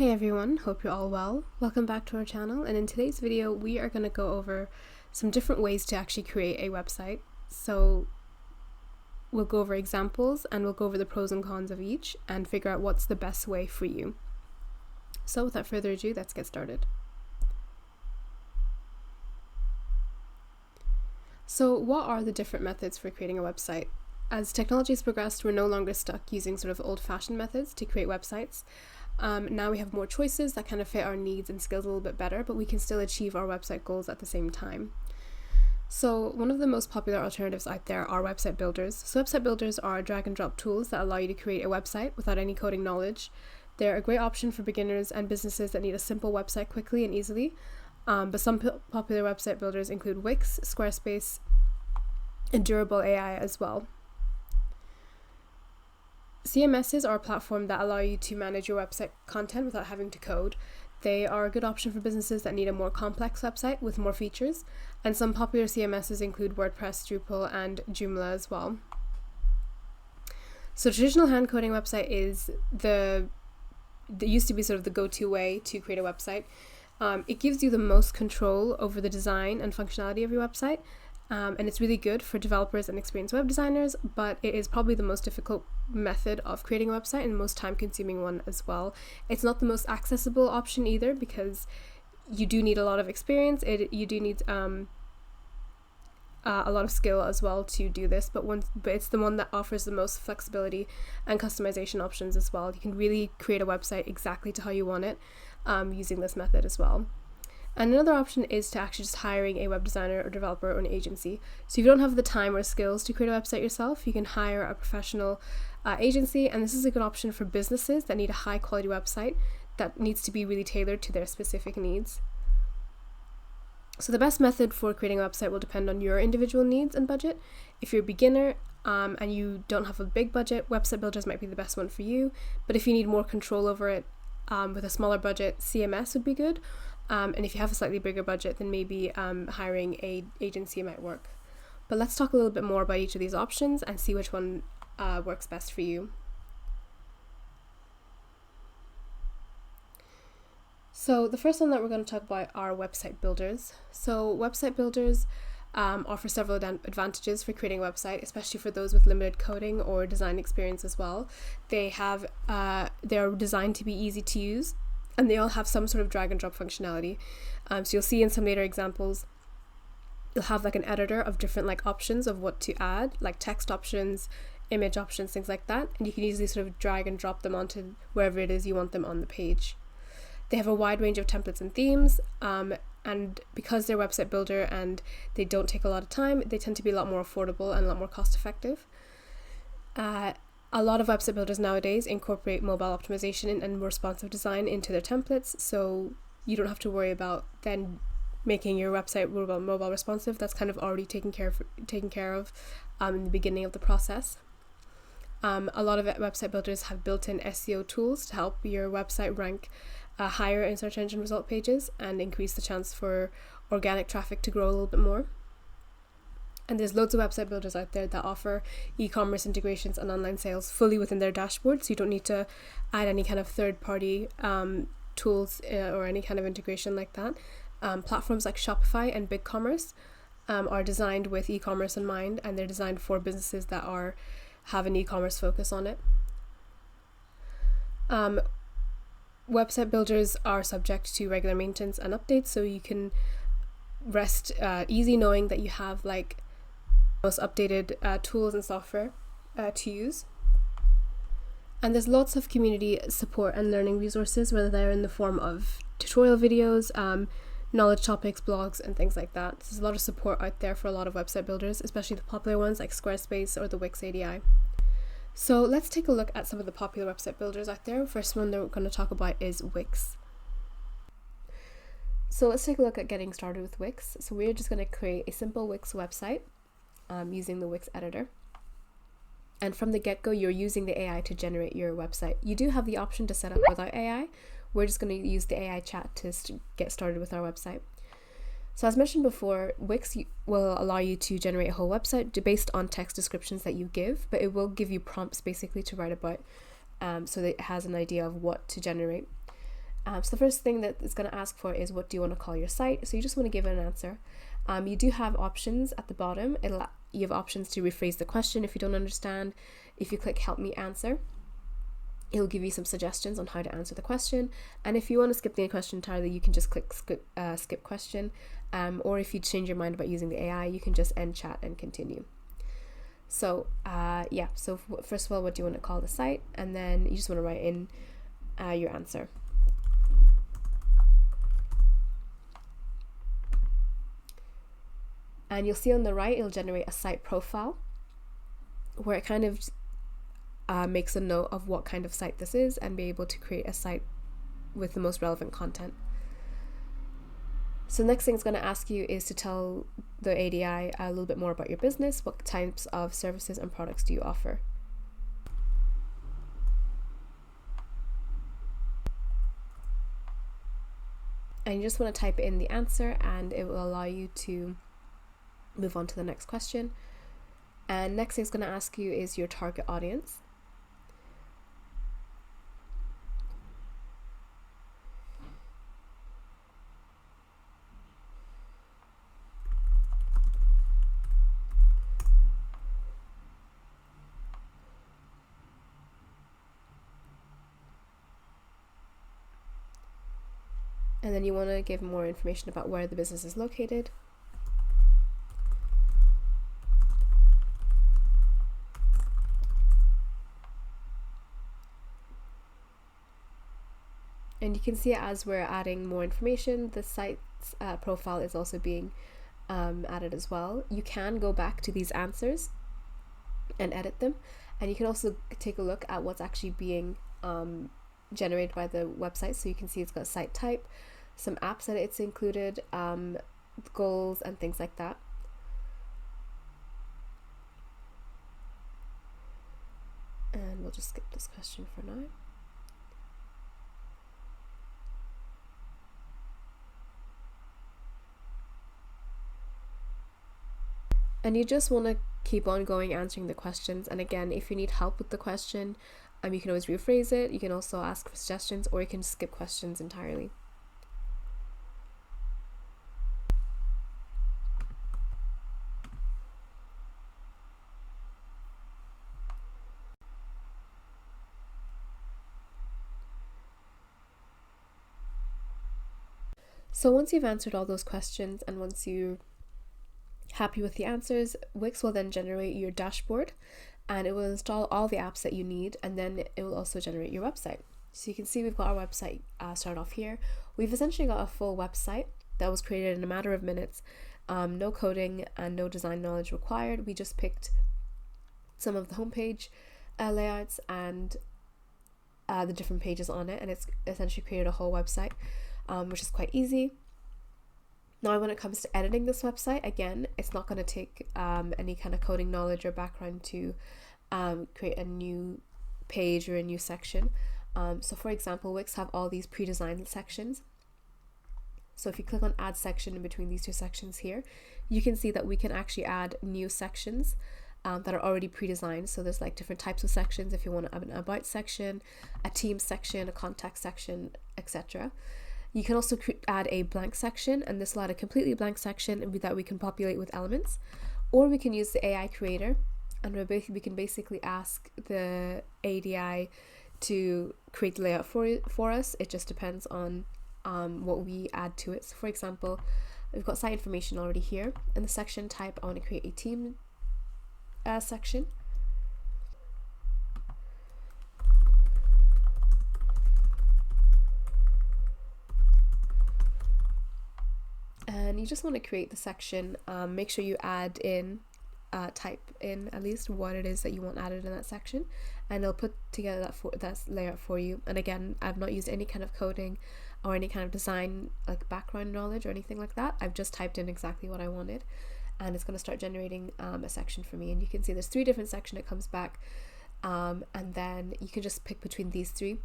Hey everyone, hope you're all well. Welcome back to our channel, and in today's video we are going to go over some different ways to actually create a website. So we'll go over examples and we'll go over the pros and cons of each and figure out what's the best way for you. So without further ado, let's get started. So what are the different methods for creating a website? As technology has progressed, we're no longer stuck using sort of old-fashioned methods to create websites. Now we have more choices that kind of fit our needs and skills a little bit better, but we can still achieve our website goals at the same time. So one of the most popular alternatives out there are website builders. So website builders are drag and drop tools that allow you to create a website without any coding knowledge. They're a great option for beginners and businesses that need a simple website quickly and easily. But some popular website builders include Wix, Squarespace, and Durable AI as well. CMSs are a platform that allow you to manage your website content without having to code. They are a good option for businesses that need a more complex website with more features, and some popular CMSs include WordPress, Drupal, and Joomla as well. So traditional hand coding website is used to be sort of the go-to way to create a website. It gives you the most control over the design and functionality of your website. And it's really good for developers and experienced web designers, but it is probably the most difficult method of creating a website and the most time-consuming one as well. It's not the most accessible option either, because you do need a lot of experience. You do need a lot of skill as well to do this, but it's the one that offers the most flexibility and customization options as well. You can really create a website exactly to how you want it using this method as well. And another option is to actually just hiring a web designer or developer or an agency. So if you don't have the time or skills to create a website yourself, you can hire a professional agency, and this is a good option for businesses that need a high quality website that needs to be really tailored to their specific needs. So the best method for creating a website will depend on your individual needs and budget. If you're a beginner and you don't have a big budget, website builders might be the best one for you. But if you need more control over it with a smaller budget, CMS would be good. And if you have a slightly bigger budget, then maybe hiring an agency might work. But let's talk a little bit more about each of these options and see which one works best for you. So the first one that we're going to talk about are website builders. So website builders offer several advantages for creating a website, especially for those with limited coding or design experience as well. They're designed to be easy to use, and they all have some sort of drag and drop functionality. So you'll see in some later examples, you'll have like an editor of different like options of what to add, like text options, image options, things like that. And you can easily sort of drag and drop them onto wherever it is you want them on the page. They have a wide range of templates and themes. And because they're website builder and they don't take a lot of time, they tend to be a lot more affordable and a lot more cost effective. A lot of website builders nowadays incorporate mobile optimization and responsive design into their templates, so you don't have to worry about then making your website mobile responsive. That's kind of already taken care of in the beginning of the process. A lot of website builders have built-in SEO tools to help your website rank higher in search engine result pages and increase the chance for organic traffic to grow a little bit more. And there's loads of website builders out there that offer e-commerce integrations and online sales fully within their dashboard, so you don't need to add any kind of third-party tools or any kind of integration like that. Platforms like Shopify and BigCommerce are designed with e-commerce in mind, and they're designed for businesses that have an e-commerce focus on it. Website builders are subject to regular maintenance and updates, so you can rest easy knowing that you have like most updated tools and software to use. And there's lots of community support and learning resources, whether they're in the form of tutorial videos, knowledge topics, blogs, and things like that. So there's a lot of support out there for a lot of website builders, especially the popular ones like Squarespace or the Wix ADI. So let's take a look at some of the popular website builders out there. First one that we're going to talk about is Wix. So let's take a look at getting started with Wix. So we're just going to create a simple Wix website using the Wix editor. And from the get-go, you're using the AI to generate your website. You do have the option to set up without AI. We're just going to use the AI chat to get started with our website. So as mentioned before, Wix will allow you to generate a whole website based on text descriptions that you give, but it will give you prompts basically to write about so that it has an idea of what to generate. So the first thing that it's going to ask for is, what do you want to call your site? So you just want to give it an answer. You do have options at the bottom. You have options to rephrase the question if you don't understand. If you click help me answer, it'll give you some suggestions on how to answer the question. And if you want to skip the question entirely, you can just click skip question. Or if you change your mind about using the AI, you can just end chat and continue. So so first of all, what do you want to call the site? And then you just want to write in your answer. And you'll see on the right, it'll generate a site profile where it kind of makes a note of what kind of site this is and be able to create a site with the most relevant content. So the next thing it's going to ask you is to tell the ADI a little bit more about your business. What types of services and products do you offer? And you just want to type in the answer, and it will allow you to move on to the next question. And next thing it's going to ask you is your target audience. And then you want to give more information about where the business is located. And you can see as we're adding more information, the site's profile is also being added as well. You can go back to these answers and edit them. And you can also take a look at what's actually being generated by the website. So you can see it's got site type, some apps that it's included, goals and things like that. And we'll just skip this question for now. And you just want to keep on going answering the questions. And again, if you need help with the question, you can always rephrase it. You can also ask for suggestions, or you can skip questions entirely. So once you've answered all those questions and once you're happy with the answers, Wix will then generate your dashboard, and it will install all the apps that you need, and then it will also generate your website. So you can see we've got our website started off here. We've essentially got a full website that was created in a matter of minutes. No coding and no design knowledge required. We just picked some of the homepage layouts and the different pages on it, and it's essentially created a whole website, which is quite easy. Now, when it comes to editing this website, again, it's not going to take any kind of coding knowledge or background to create a new page or a new section. So for example, Wix have all these pre-designed sections. So if you click on add section in between these two sections here, you can see that we can actually add new sections that are already pre-designed. So there's like different types of sections if you want an about section, a team section, a contact section, etc. You can also add a blank section, and this will add a completely blank section that we can populate with elements, or we can use the AI creator, and we can basically ask the ADI to create the layout for us. It just depends on what we add to it. So for example, we've got site information already here. In the section type, I want to create a team section. And you just want to create the section, make sure you add in, type in at least what it is that you want added in that section, and it'll put together that layout for you. And again, I've not used any kind of coding or any kind of design like background knowledge or anything like that. I've just typed in exactly what I wanted, and it's going to start generating a section for me. And you can see there's 3 different sections it comes back, and then you can just pick between these 3.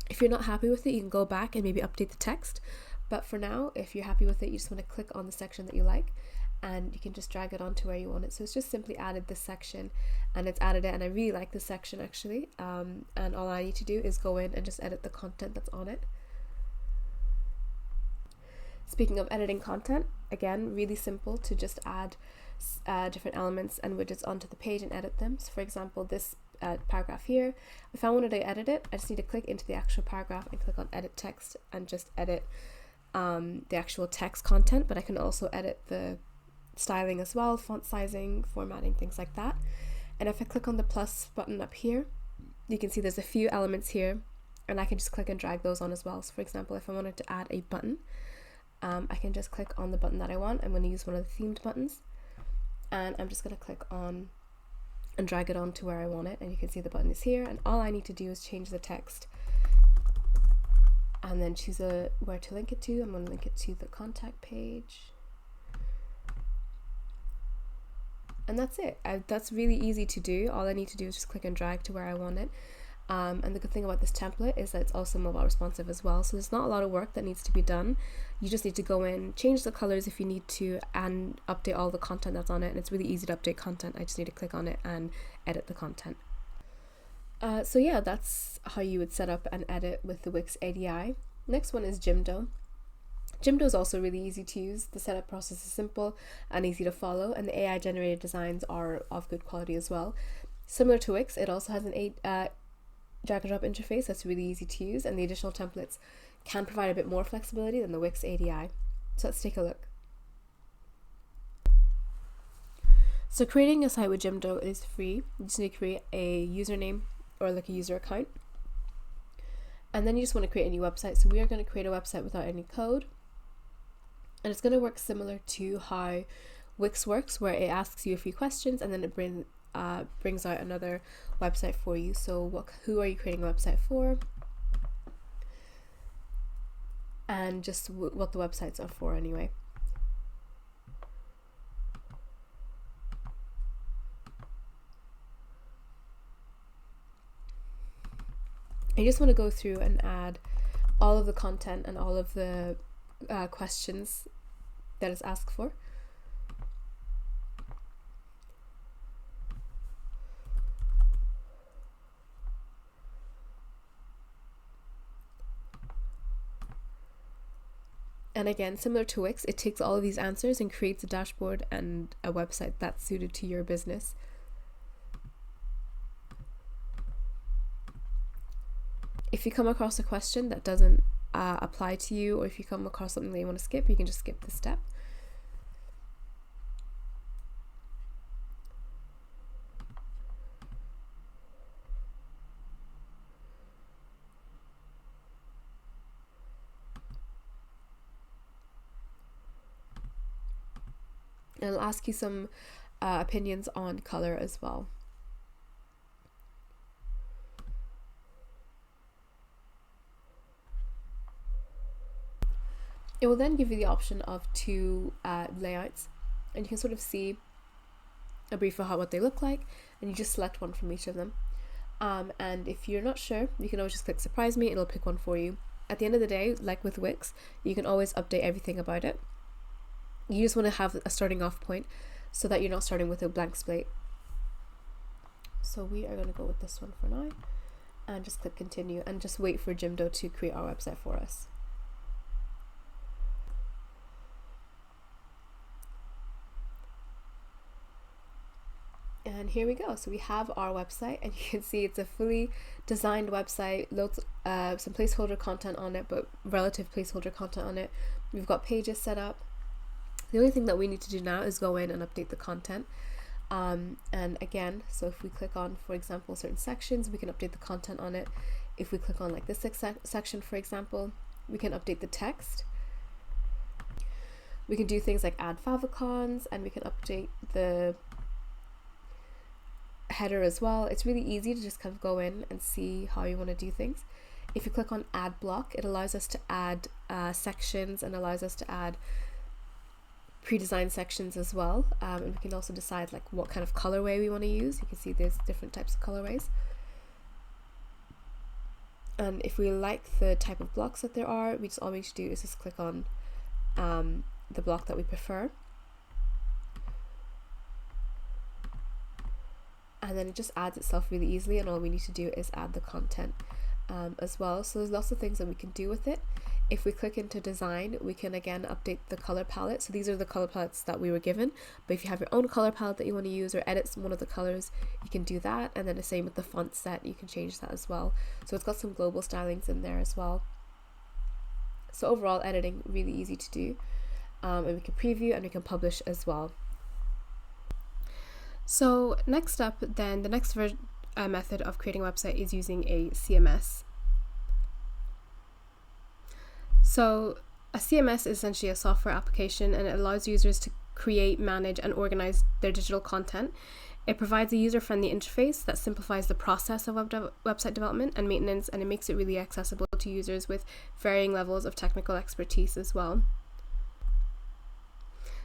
If you're not happy with it, you can go back and maybe update the text. But for now, if you're happy with it, you just want to click on the section that you like, and you can just drag it onto where you want it. So it's just simply added this section, and it's added it, and I really like this section actually. And all I need to do is go in and just edit the content that's on it. Speaking of editing content, again, really simple to just add different elements and widgets onto the page and edit them. So for example, this paragraph here, if I wanted to edit it, I just need to click into the actual paragraph and click on edit text and just edit the actual text content, but I can also edit the styling as well, font sizing, formatting, things like that. And if I click on the plus button up here, you can see there's a few elements here, and I can just click and drag those on as well. So for example, if I wanted to add a button, I can just click on the button that I want. I'm going to use one of the themed buttons, and I'm just going to click on and drag it on to where I want it, and you can see the button is here, and all I need to do is change the text and then choose where to link it to. I'm going to link it to the contact page, and that's it. That's really easy to do. All I need to do is just click and drag to where I want it. And the good thing about this template is that it's also mobile responsive as well, so there's not a lot of work that needs to be done. You just need to go in, change the colors if you need to, and update all the content that's on it, and it's really easy to update content. I just need to click on it and edit the content. So yeah, that's how you would set up and edit with the Wix ADI. Next one is Jimdo. Jimdo is also really easy to use. The setup process is simple and easy to follow, and the AI generated designs are of good quality as well. Similar to Wix, it also has an drag and drop interface that's really easy to use, and the additional templates can provide a bit more flexibility than the Wix ADI. So let's take a look. So creating a site with Jimdo is free. You just need to create a username or like a user account, and then you just want to create a new website. So we are going to create a website without any code, and it's going to work similar to how Wix works, where it asks you a few questions and then it brings out another website for you. So who are you creating a website for, and just what the websites are for anyway. I just want to go through and add all of the content and all of the questions that is asked for. And again, similar to Wix, it takes all of these answers and creates a dashboard and a website that's suited to your business. If you come across a question that doesn't apply to you, or if you come across something that you want to skip, you can just skip this step. And I'll ask you some opinions on color as well. It will then give you the option of two layouts, and you can sort of see a brief of what they look like, and you just select one from each of them. And if you're not sure, you can always just click surprise me, it'll pick one for you. At the end of the day, like with Wix, you can always update everything about it. You just want to have a starting off point so that you're not starting with a blank slate. So we are going to go with this one for now, and just click continue and just wait for Jimdo to create our website for us. And here we go. So we have our website, and you can see it's a fully designed website, loads some placeholder content on it, but relative placeholder content on it. We've got pages set up. The only thing that we need to do now is go in and update the content. And again, so if we click on, for example, certain sections, we can update the content on it. If we click on like this section, for example, we can update the text. We can do things like add favicons, and we can update the header as well. It's really easy to just kind of go in and see how you want to do things. If you click on add block, it allows us to add sections and allows us to add pre-designed sections as well, and we can also decide like what kind of colorway we want to use. You can see there's different types of colorways, and if we like the type of blocks that there are, we just all we need to do is just click on the block that we prefer, and then it just adds itself really easily, and all we need to do is add the content as well. So there's lots of things that we can do with it. If we click into design, we can again update the color palette. So these are the color palettes that we were given, but if you have your own color palette that you want to use or edit one of the colors, you can do that. And then the same with the font set, you can change that as well. So it's got some global stylings in there as well. So overall, editing really easy to do, and we can preview and we can publish as well. So next up, then the next method of creating a website is using a CMS. So a CMS is essentially a software application, and it allows users to create, manage, and organize their digital content. It provides a user-friendly interface that simplifies the process of website development and maintenance, and it makes it really accessible to users with varying levels of technical expertise as well.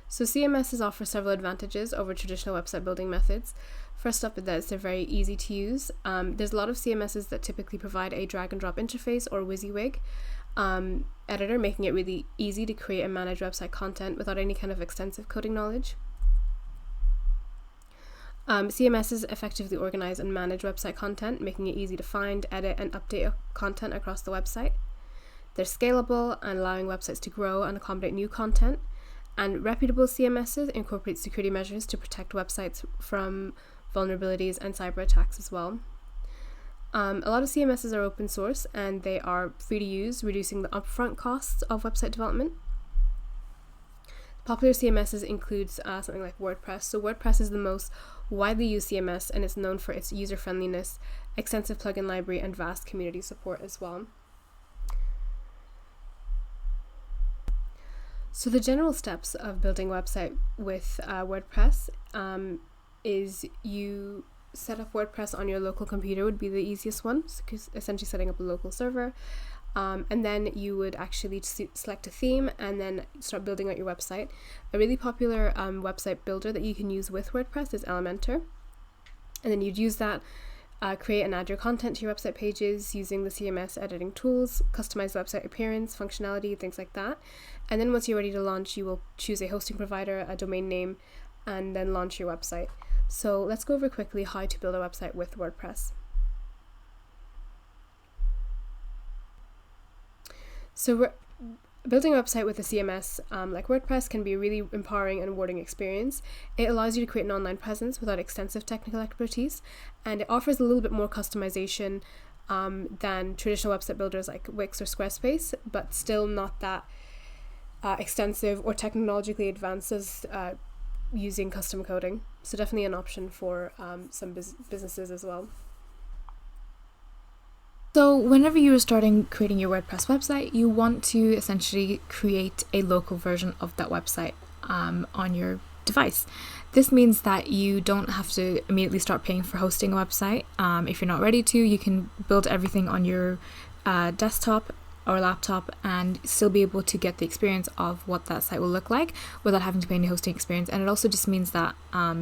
So CMSs offer several advantages over traditional website building methods. First up is that they're very easy to use. There's a lot of CMSs that typically provide a drag and drop interface or WYSIWYG editor, making it really easy to create and manage website content without any kind of extensive coding knowledge. CMSs effectively organize and manage website content, making it easy to find, edit, and update content across the website. They're scalable and allowing websites to grow and accommodate new content. And reputable CMSs incorporate security measures to protect websites from vulnerabilities and cyber attacks as well. A lot of CMSs are open source and they are free to use, reducing the upfront costs of website development. Popular CMSs includes something like WordPress. So WordPress is the most widely used CMS, and it's known for its user-friendliness, extensive plugin library, and vast community support as well. So the general steps of building a website with WordPress is you set up WordPress on your local computer would be the easiest one, so essentially setting up a local server. And then you would actually select a theme and then start building out your website. A really popular website builder that you can use with WordPress is Elementor. And then you'd use that, create and add your content to your website pages using the CMS editing tools, customize website appearance, functionality, things like that. And then once you're ready to launch, you will choose a hosting provider, a domain name, and then launch your website. So let's go over quickly how to build a website with WordPress. So building a website with a CMS like WordPress can be a really empowering and rewarding experience. It allows you to create an online presence without extensive technical expertise, and it offers a little bit more customization than traditional website builders like Wix or Squarespace, but still not that extensive or technologically advanced as using custom coding. So definitely an option for some businesses as well. So whenever you are starting creating your WordPress website, you want to essentially create a local version of that website on your device. This means that you don't have to immediately start paying for hosting a website. If you're not ready to, you can build everything on your desktop or laptop and still be able to get the experience of what that site will look like without having to pay any hosting experience. And it also just means that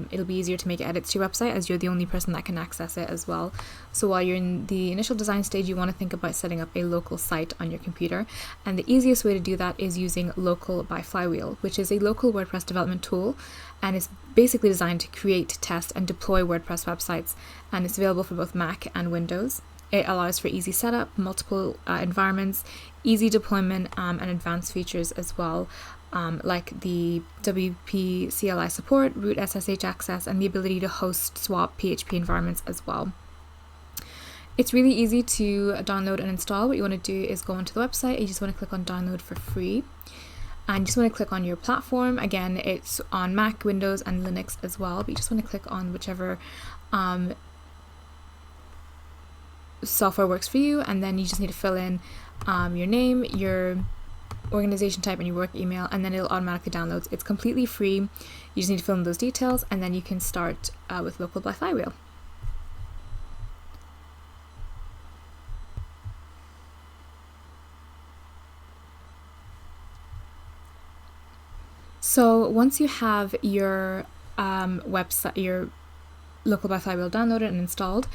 it'll be easier to make edits to your website as you're the only person that can access it as well. So while you're in the initial design stage, you want to think about setting up a local site on your computer. And the easiest way to do that is using Local by Flywheel, which is a local WordPress development tool. And it's basically designed to create, test, and deploy WordPress websites. And it's available for both Mac and Windows. It allows for easy setup, multiple environments, easy deployment, and advanced features as well, like the WP CLI support, root SSH access, and the ability to host swap PHP environments as well. It's really easy to download and install. What you want to do is go onto the website. You just want to click on download for free. And you just want to click on your platform. Again, it's on Mac, Windows, and Linux as well. But you just want to click on whichever software works for you, and then you just need to fill in your name, your organization type, and your work email, and then it'll automatically download. It's completely free. You just need to fill in those details, and then you can start with Local by Flywheel. So once you have your website, your Local by Flywheel downloaded and installed,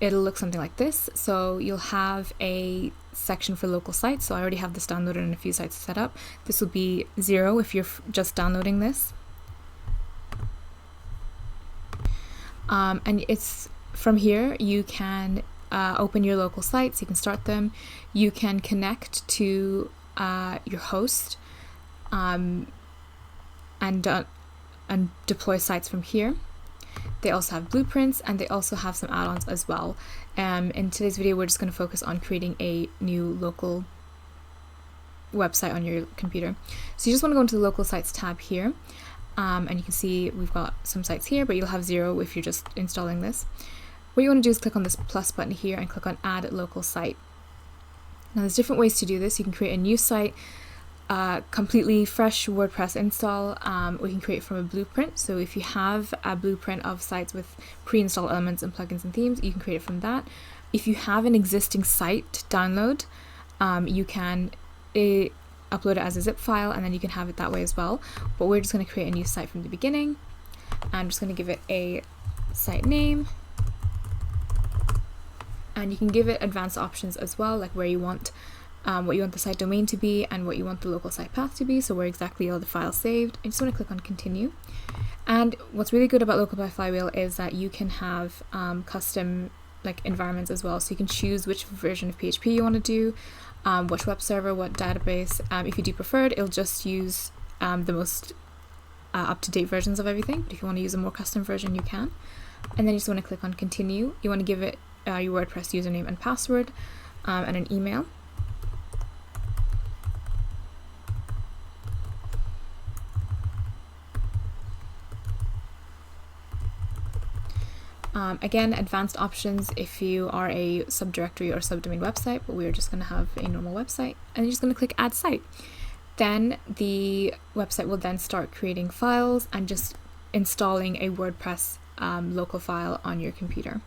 it'll look something like this. So you'll have a section for local sites. So I already have this downloaded and a few sites set up. This will be 0 if you're just downloading this. And it's from here you can open your local sites. You can start them. You can connect to your host and deploy sites from here. They also have blueprints, and they also have some add-ons as well. In today's video, we're just going to focus on creating a new local website on your computer. So you just want to go into the local sites tab here, and you can see we've got some sites here, but you'll have 0 if you're just installing this. What you want to do is click on this plus button here and click on add local site. Now there's different ways to do this. You can create a new site, completely fresh WordPress install. We can create from a blueprint. So if you have a blueprint of sites with pre-installed elements and plugins and themes, you can create it from that. If you have an existing site to download, you can upload it as a zip file, and then you can have it that way as well. But we're just going to create a new site from the beginning. I'm just going to give it a site name, and you can give it advanced options as well, like where you want what you want the site domain to be and what you want the local site path to be, so where exactly all the files saved. I just want to click on continue. And what's really good about Local by Flywheel is that you can have custom environments as well, so you can choose which version of PHP you want to do, which web server, what database. If you do preferred, it'll just use the most up-to-date versions of everything, but if you want to use a more custom version, you can. And then you just want to click on continue. You want to give it your WordPress username and password, and an email. Again, advanced options if you are a subdirectory or subdomain website, but we're just going to have a normal website, and you're just going to click add site. Then the website will then start creating files and just installing a WordPress local file on your computer.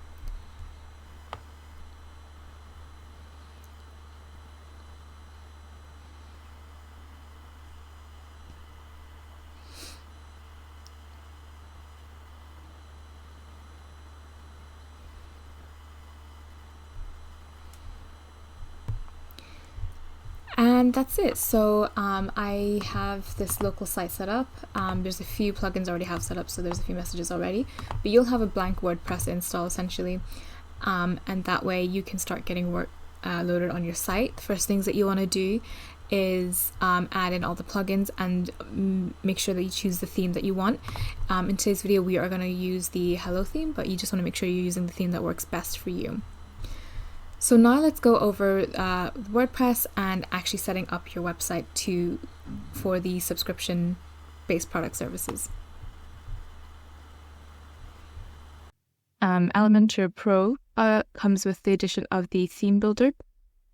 And that's it. So I have this local site set up. There's a few plugins I already have set up, so there's a few messages already, but you'll have a blank WordPress install essentially, and that way you can start getting work loaded on your site. The first things that you want to do is add in all the plugins and make sure that you choose the theme that you want. In today's video we are going to use the Hello theme, but you just want to make sure you're using the theme that works best for you. So now let's go over WordPress and actually setting up your website for the subscription-based product services. Elementor Pro comes with the addition of the Theme Builder.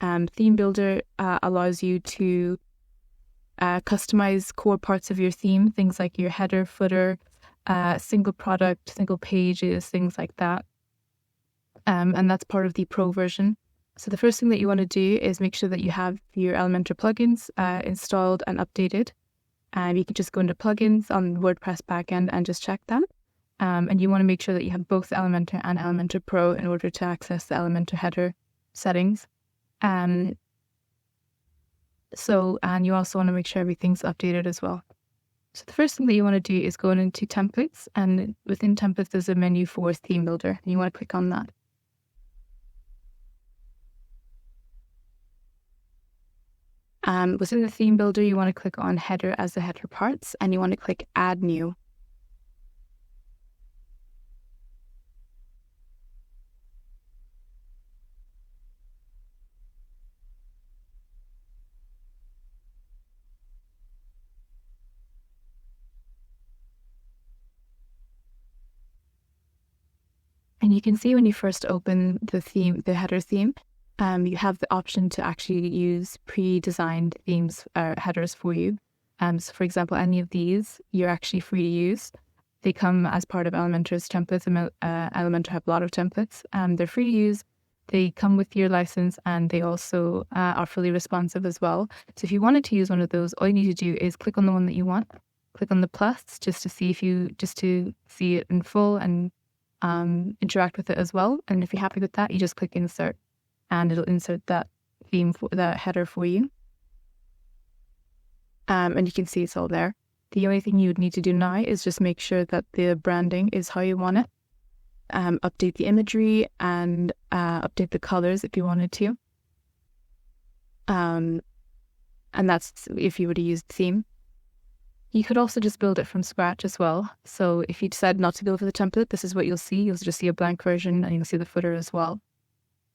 Theme Builder allows you to customize core parts of your theme, things like your header, footer, single product, single pages, things like that. And that's part of the Pro version. So the first thing that you want to do is make sure that you have your Elementor plugins installed and updated. You can just go into plugins on WordPress backend and just check them. And you want to make sure that you have both Elementor and Elementor Pro in order to access the Elementor header settings. And you also want to make sure everything's updated as well. So the first thing that you want to do is go into templates, and within templates there's a menu for Theme Builder, and you want to click on that. Within the Theme Builder, you want to click on Header as the header parts, and you want to click Add New. And you can see when you first open the header theme, you have the option to actually use pre-designed themes headers for you. So for example, any of these, you're actually free to use. They come as part of Elementor's templates. Elementor have a lot of templates. They're free to use. They come with your license, and they also are fully responsive as well. So if you wanted to use one of those, all you need to do is click on the one that you want. Click on the plus just to see it in full and interact with it as well. And if you're happy with that, you just click insert, and it'll insert that theme for that header for you. And you can see it's all there. The only thing you would need to do now is just make sure that the branding is how you want it. update the imagery and update the colors if you wanted to. And that's if you were to use the theme. You could also just build it from scratch as well. So if you decide not to go for the template, this is what you'll see. You'll just see a blank version and you'll see the footer as well.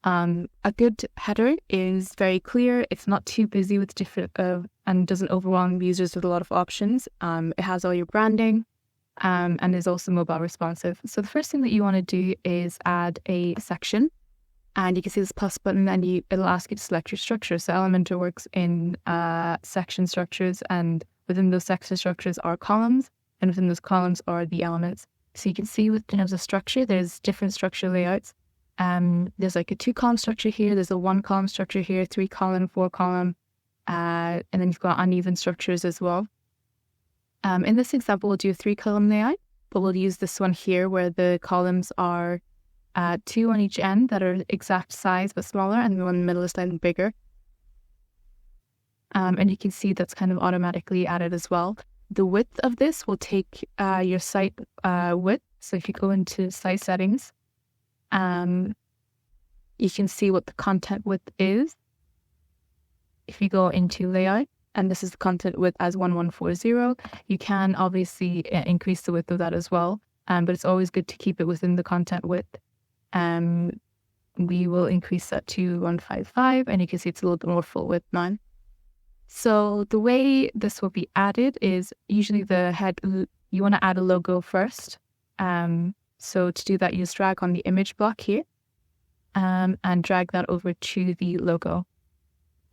A good header is very clear. It's not too busy with different and doesn't overwhelm users with a lot of options. It has all your branding and is also mobile responsive. So the first thing that you want to do is add a section. And you can see this plus button and it'll ask you to select your structure. So Elementor works in section structures, and within those section structures are columns, and within those columns are the elements. So you can see in terms of structure, there's different structure layouts. There's like a 2-column structure here, there's a 1-column structure here, 3-column, 4-column, and then you've got uneven structures as well. In this example, we'll do a 3-column layout, but we'll use this one here where the columns are 2 on each end that are exact size but smaller, and the one in the middle is slightly bigger. And you can see that's kind of automatically added as well. The width of this will take your site width. So if you go into site settings, you can see what the content width is. If you go into layout, and this is the content width as 1140, you can obviously increase the width of that as well. But it's always good to keep it within the content width. We will increase that to 155, and you can see it's a little bit more full width now. So the way this will be added is usually you want to add a logo first. So to do that, you just drag on the image block here and drag that over to the logo.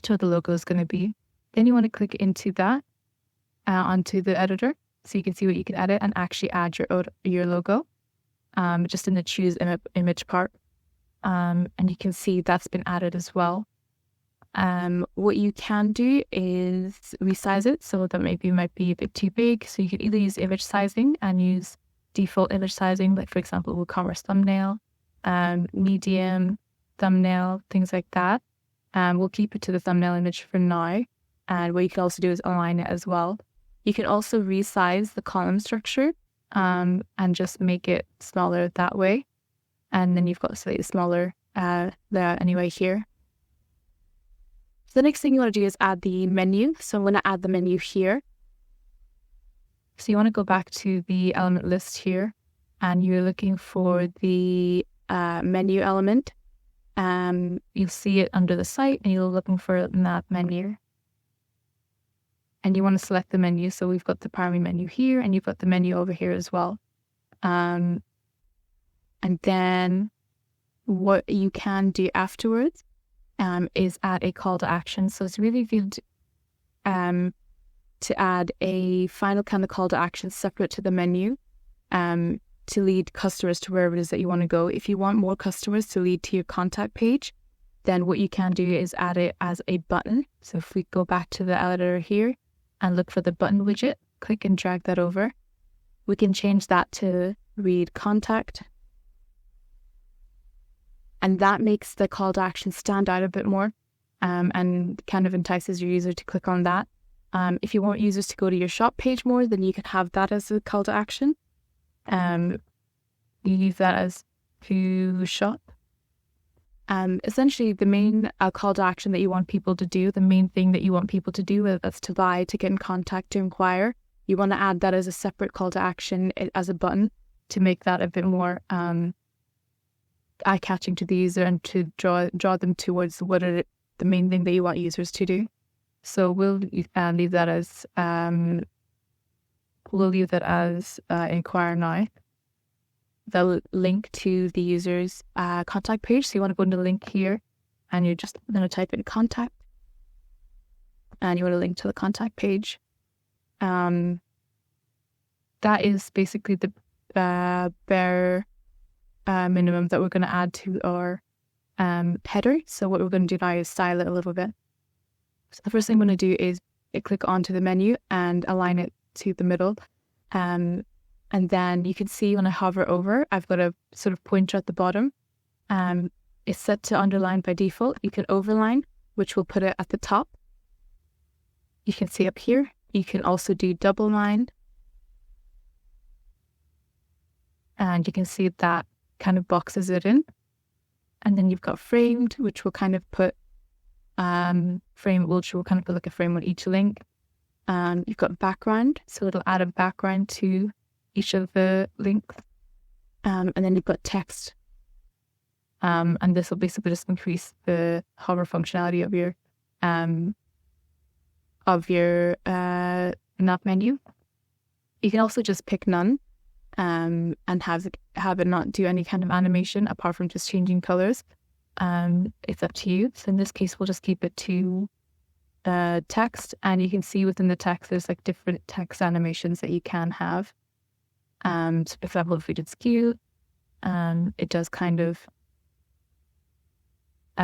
So the logo is going to be. Then you want to click into that onto the editor, so you can see what you can edit and actually add your logo. Just in the choose image part. And you can see that's been added as well. What you can do is resize it, so that maybe it might be a bit too big. So you can either use image sizing and use default image sizing, like for example, WooCommerce thumbnail, medium, thumbnail, things like that. We'll keep it to the thumbnail image for now. And what you can also do is align it as well. You can also resize the column structure and just make it smaller that way. And then you've got a slightly smaller layout anyway here. So the next thing you want to do is add the menu. So I'm going to add the menu here. So you want to go back to the element list here, and you're looking for the menu element. You'll see it under the site, and you're looking for that menu. And you want to select the menu. So we've got the primary menu here, and you've got the menu over here as well. And then what you can do afterwards is add a call to action. So it's really good to add a final kind of call to action separate to the menu to lead customers to wherever it is that you want to go. If you want more customers to lead to your contact page, then what you can do is add it as a button. So if we go back to the editor here and look for the button widget, click and drag that over. We can change that to read contact. And that makes the call to action stand out a bit more and kind of entices your user to click on that. If you want users to go to your shop page more, then you can have that as a call to action. You use that as to shop. Essentially, the main call to action that you want people to do, the main thing that you want people to do, whether that's to buy, to get in contact, to inquire, you want to add that as a separate call to action as a button to make that a bit more eye-catching to the user and to draw them towards the main thing that you want users to do. So we'll leave that as inquire now. They'll link to the user's contact page. So you want to go to the link here, and you're just going to type in contact, and you want to link to the contact page. That is basically the bare minimum that we're going to add to our header. So what we're going to do now is style it a little bit. So the first thing I'm going to do is click onto the menu and align it to the middle. And then you can see when I hover over, I've got a sort of pointer at the bottom. It's set to underline by default. You can overline, which will put it at the top. You can see up here. You can also do double line. And you can see that kind of boxes it in. And then you've got framed, which will kind of put which will kind of put like a frame on each link. You've got background, so it'll add a background to each of the links. And then you've got text. And this will basically just increase the hover functionality of your nav menu. You can also just pick none, and have it not do any kind of animation apart from just changing colors. It's up to you. So in this case, we'll just keep it to text, and you can see within the text there's like different text animations that you can have. So for example, if we did skew, it does kind of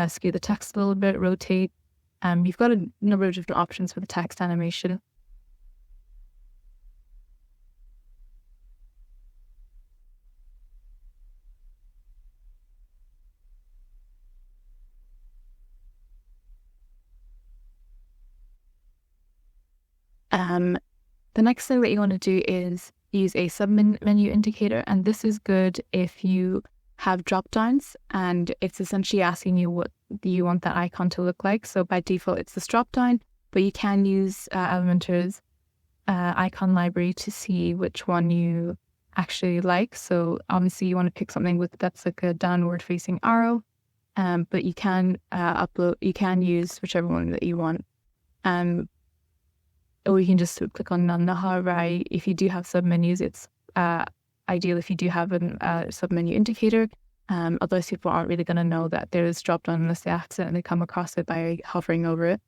skew the text a little bit, rotate. You've got a number of different options for the text animation. The next thing that you want to do is use a sub-menu indicator, and this is good if you have drop downs and it's essentially asking you what do you want that icon to look like. So by default it's this drop down, but you can use Elementor's icon library to see which one you actually like. So obviously you want to pick something that's like a downward facing arrow, but you can use whichever one that you want. Or you can just click on none. However, if you do have submenus, it's ideal if you do have a submenu indicator. Otherwise, people aren't really going to know that there is drop down unless they accidentally come across it by hovering over it.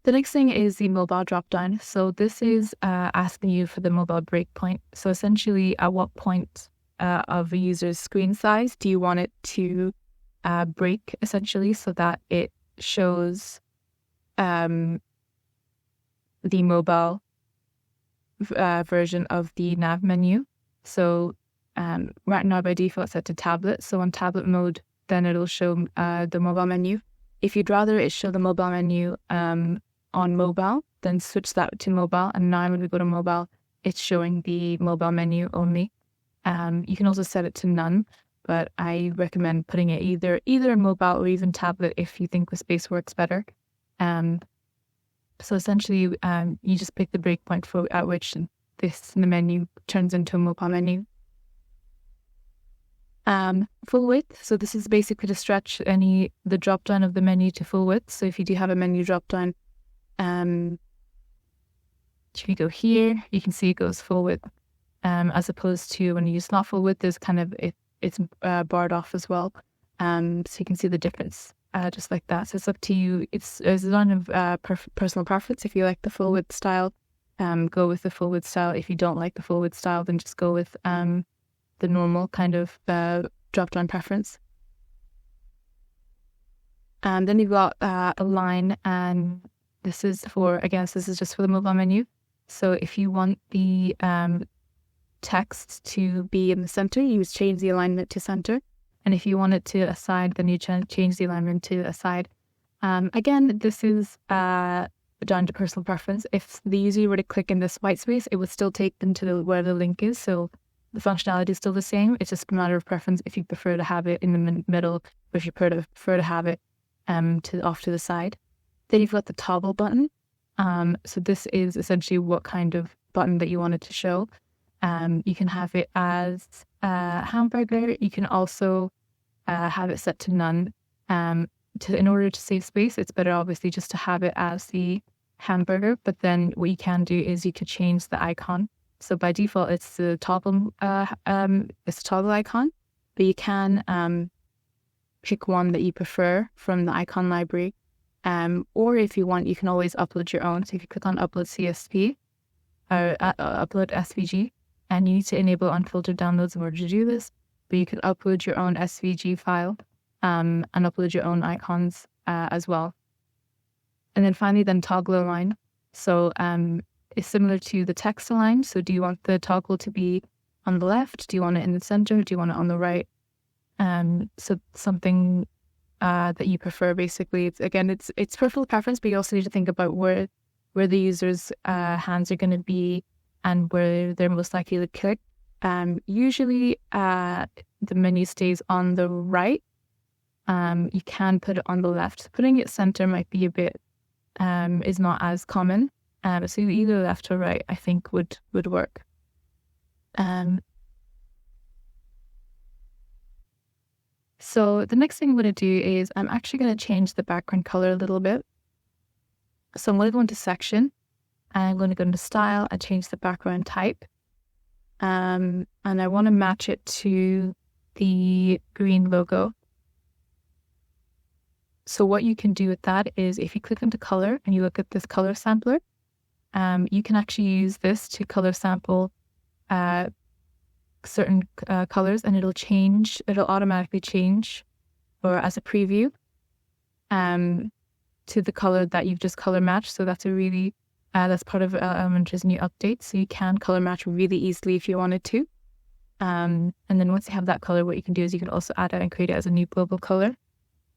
The next thing is the mobile drop down. So this is asking you for the mobile breakpoint. So essentially, at what point of a user's screen size do you want it to break, essentially, so that it shows the mobile version of the nav menu. So right now by default it's set to tablet. So on tablet mode, then it'll show the mobile menu. If you'd rather it show the mobile menu on mobile, then switch that to mobile. And now when we go to mobile, it's showing the mobile menu only. You can also set it to none, but I recommend putting it either mobile or even tablet if you think the space works better. So essentially, you just pick the breakpoint at which the menu turns into a mobile menu. Full width. So this is basically to stretch the drop down of the menu to full width. So if you do have a menu drop down, if you go here, you can see it goes full width. As opposed to when you use not full width, there's kind of it's barred off as well. So you can see the difference. Just like that. So it's up to you. It's a lot of personal preference. If you like the full width style, go with the full width style. If you don't like the full width style, then just go with the normal kind of drop down preference. And then you've got align, and this is just for the mobile menu. So if you want the text to be in the center, you change the alignment to center. And if you want it to aside, then you change the alignment to aside. Again, this is down to personal preference. If the user were to click in this white space, it would still take them to where the link is. So the functionality is still the same. It's just a matter of preference if you prefer to have it in the middle, or if you prefer to have it off to the side. Then you've got the toggle button. So this is essentially what kind of button that you wanted to show. You can have it as hamburger. You can also have it set to none. In order to save space, it's better obviously just to have it as the hamburger. But then what you can do is you could change the icon. So by default, it's the toggle icon. But you can pick one that you prefer from the icon library. Or if you want, you can always upload your own. So if you click on upload CSV or upload SVG, and you need to enable unfiltered downloads in order to do this, but you can upload your own SVG file and upload your own icons as well. And then finally, toggle align. So it's similar to the text align. So do you want the toggle to be on the left? Do you want it in the center? Do you want it on the right? So something that you prefer, basically. It's personal preference, but you also need to think about where the user's hands are going to be and where they're most likely to click. Usually the menu stays on the right. You can put it on the left. Putting it center might be a bit, is not as common. So either left or right, I think would work. So the next thing I'm going to do is I'm actually going to change the background color a little bit. So I'm going to go into section, and I'm going to go into style and change the background type. And I want to match it to the green logo. So what you can do with that is if you click into color and you look at this color sampler, you can actually use this to color sample certain colors, and it'll automatically change, or as a preview, to the color that you've just color matched. So that's that's part of Elementor's new update. So you can color match really easily if you wanted to. And then once you have that color, what you can do is you can also add it and create it as a new global color.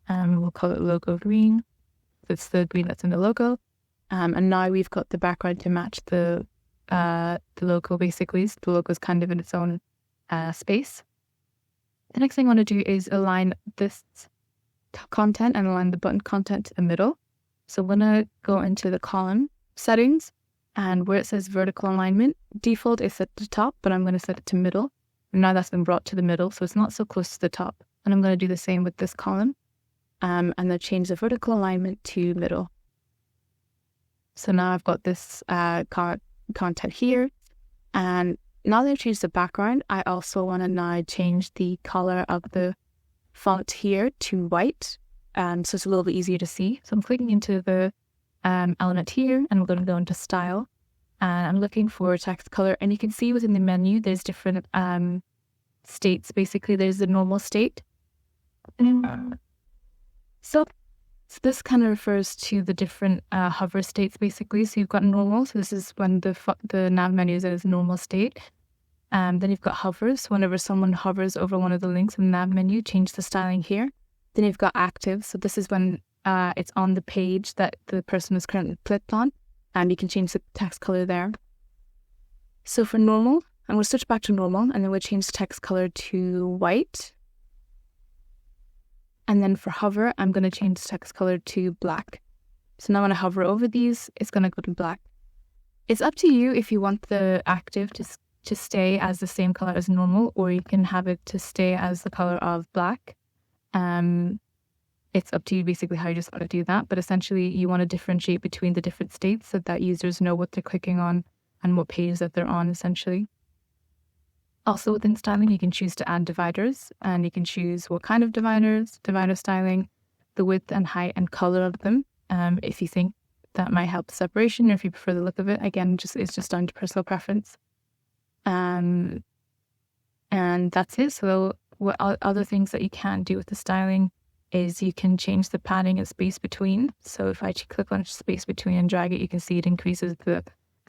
We'll call it logo green. That's the green that's in the logo. And now we've got the background to match the logo, basically. So the logo is kind of in its own space. The next thing I want to do is align this content and align the button content to the middle. So I'm going to go into the column settings, and where it says vertical alignment, default is set to top, but I'm going to set it to middle. And now that's been brought to the middle, so it's not so close to the top. And I'm going to do the same with this column, and then change the vertical alignment to middle. So now I've got this content here, and now that I've changed the background, I also want to now change the color of the font here to white, so it's a little bit easier to see. So I'm clicking into the element here, and I'm going to go into style, and I'm looking for text color, and you can see within the menu there's different states. Basically, there's the normal state. So this kind of refers to the different hover states, basically. So you've got normal. So this is when the nav menu is in its normal state. Then you've got hovers. So whenever someone hovers over one of the links in the nav menu, change the styling here. Then you've got active. So this is when it's on the page that the person is currently clicked on, and you can change the text color there. So for normal, I'm going to switch back to normal, and then we'll change the text color to white. And then for hover, I'm going to change the text color to black. So now when I hover over these, it's going to go to black. It's up to you if you want the active to stay as the same color as normal, or you can have it to stay as the color of black. It's up to you basically how you just want to do that. But essentially, you want to differentiate between the different states so that users know what they're clicking on and what page that they're on, essentially. Also within styling, you can choose to add dividers, and you can choose what kind of dividers, divider styling, the width and height and color of them, if you think that might help the separation, or if you prefer the look of it. Again, it's just down to personal preference. And that's it. So what other things that you can do with the styling is you can change the padding and space between. So if I click on space between and drag it, you can see it increases the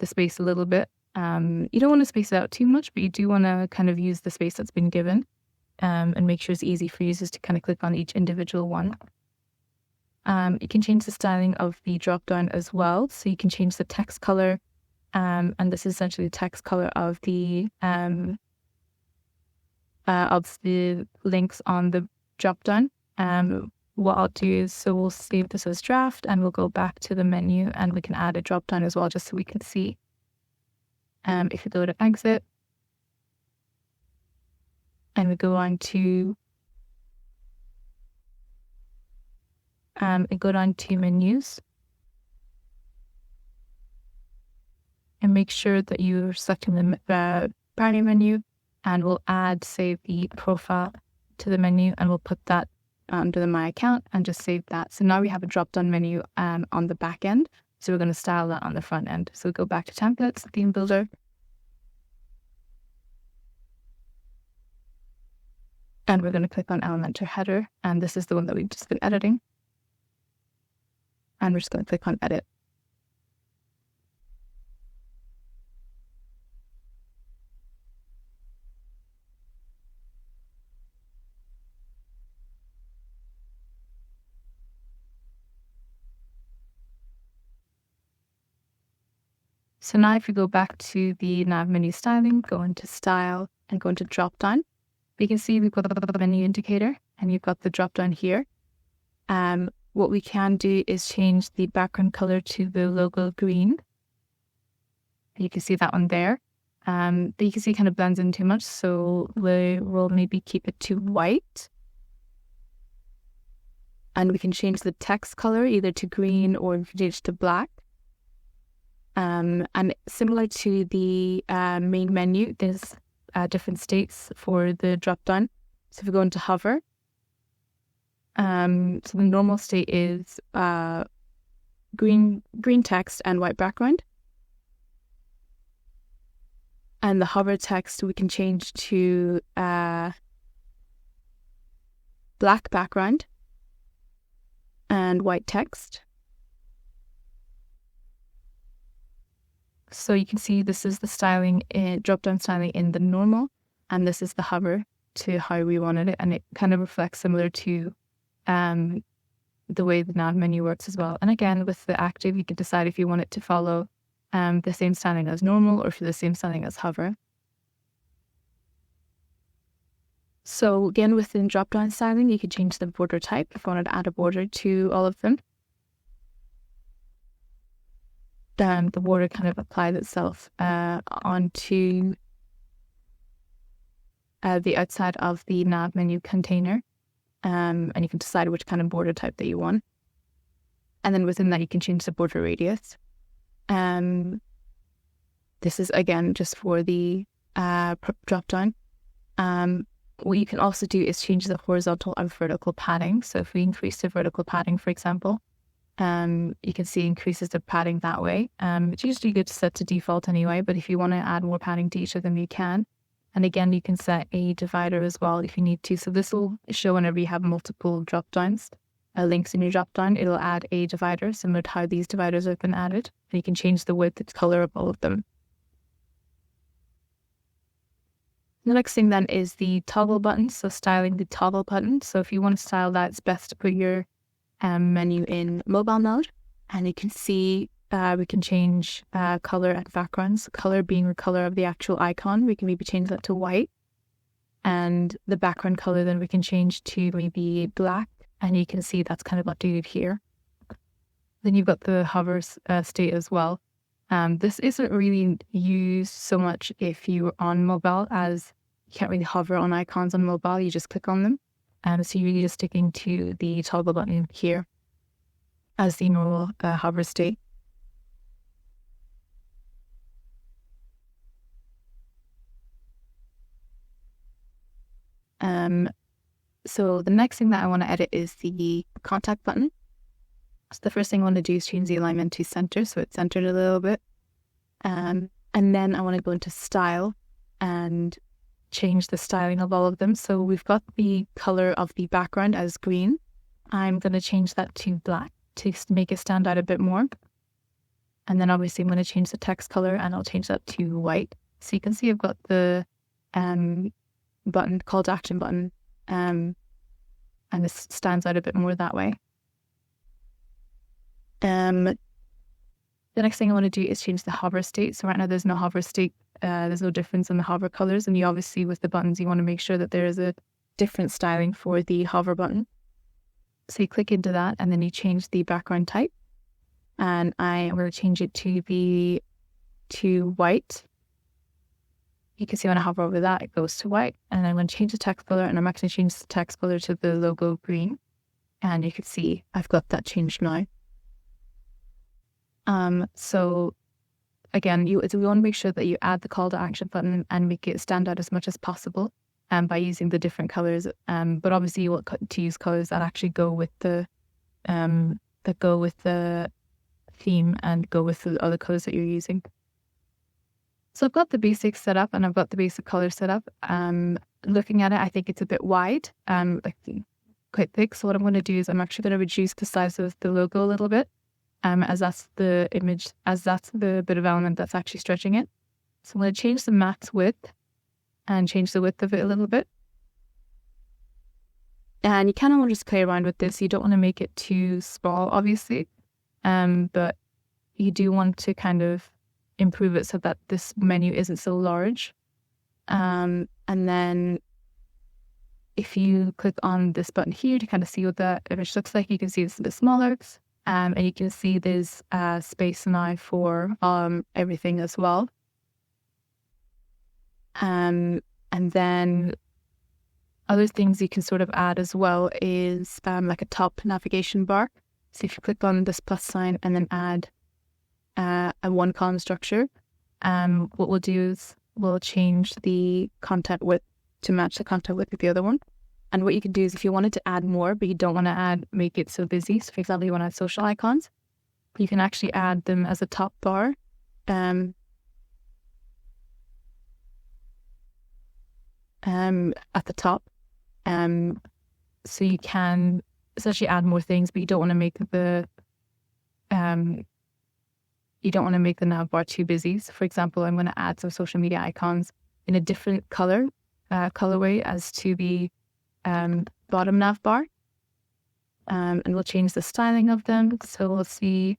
space a little bit. You don't want to space it out too much, but you do want to kind of use the space that's been given, and make sure it's easy for users to kind of click on each individual one. You can change the styling of the drop down as well. So you can change the text color, and this is essentially the text color of the links on the drop down. What I'll do is, so we'll save this as draft, and we'll go back to the menu, and we can add a drop down as well, just so we can see. If you go to exit, and we go on to menus, and make sure that you're selecting the primary menu, and we'll add, say, the profile to the menu, and we'll put that under the My Account and just save that. So now we have a drop-down menu on the back end. So we're going to style that on the front end. So go back to templates, theme builder. And we're going to click on Elementor header. And this is the one that we've just been editing. And we're just going to click on edit. So now if we go back to the nav menu styling, go into style and go into drop down, we can see we've got the menu indicator and you've got the drop down here. What we can do is change the background color to the logo green. You can see that one there. But you can see it kind of blends in too much, so we'll maybe keep it to white. And we can change the text color either to green or we can change it to black. And similar to the main menu, there's different states for the drop down. So if we go into hover, so the normal state is green text and white background. And the hover text we can change to black background and white text. So you can see this is the styling, drop-down styling in the normal, and this is the hover to how we wanted it, and it kind of reflects similar to the way the nav menu works as well. And again, with the active, you can decide if you want it to follow the same styling as normal or for the same styling as hover. So again, within drop-down styling, you can change the border type if you wanted to add a border to all of them. Then the border kind of applies itself onto the outside of the nav menu container. And you can decide which kind of border type that you want. And then within that, you can change the border radius. This is, again, just for the drop-down. What you can also do is change the horizontal and vertical padding. So if we increase the vertical padding, for example, you can see increases the padding that way. It's usually good to set to default anyway, but if you want to add more padding to each of them, you can. And again, you can set a divider as well if you need to. So this will show whenever you have multiple drop-downs, links in your drop-down, it'll add a divider similar to how these dividers have been added. And you can change the width and color of all of them. The next thing then is the toggle button. So styling the toggle button. So if you want to style that, it's best to put your menu in mobile mode. And you can see we can change color and backgrounds. Color being the color of the actual icon. We can maybe change that to white. And the background color then we can change to maybe black. And you can see that's kind of updated here. Then you've got the hover state as well. This isn't really used so much if you're on mobile, as you can't really hover on icons on mobile, you just click on them. So you're really just sticking to the toggle button here as the normal hover state. So the next thing that I want to edit is the contact button. So the first thing I want to do is change the alignment to center, so it's centered a little bit. And then I want to go into style and change the styling of all of them. So we've got the color of the background as green. I'm going to change that to black to make it stand out a bit more. And then obviously I'm going to change the text color and I'll change that to white. So you can see I've got the button, call to action button, and this stands out a bit more that way. The next thing I want to do is change the hover state. So right now there's no hover state. There's no difference in the hover colors. And you obviously, with the buttons, you want to make sure that there is a different styling for the hover button. So you click into that and then you change the background type. And I am going to change it to white. You can see when I hover over that, it goes to white. And I'm going to change the text color, and I'm actually change the text color to the logo green. And you can see I've got that changed now. So again, we want to make sure that you add the call to action button and make it stand out as much as possible by using the different colors. But obviously you want to use colors that actually go with the theme and go with the other colors that you're using. So I've got the basics set up and I've got the basic color set up. Looking at it, I think it's a bit wide, quite thick. So what I'm going to do is I'm actually going to reduce the size of the logo a little bit. As that's the image, as that's the bit of element that's actually stretching it. So I'm going to change the max width and change the width of it a little bit. And you kind of want to just play around with this. You don't want to make it too small, obviously. But you do want to kind of improve it so that this menu isn't so large. And then if you click on this button here to kind of see what the image looks like, you can see it's a bit smaller. And you can see there's space now for everything as well. And then other things you can sort of add as well is like a top navigation bar. So if you click on this plus sign and then add a one column structure, what we'll do is we'll change the content width to match the content width with the other one. And what you can do is if you wanted to add more, but you don't want to make it so busy. So for example, you want to add social icons, you can actually add them as a top bar. At the top. So you can essentially add more things, but you don't want to make the nav bar too busy. So for example, I'm going to add some social media icons in a different colorway as to the bottom nav bar. And we'll change the styling of them. So we'll see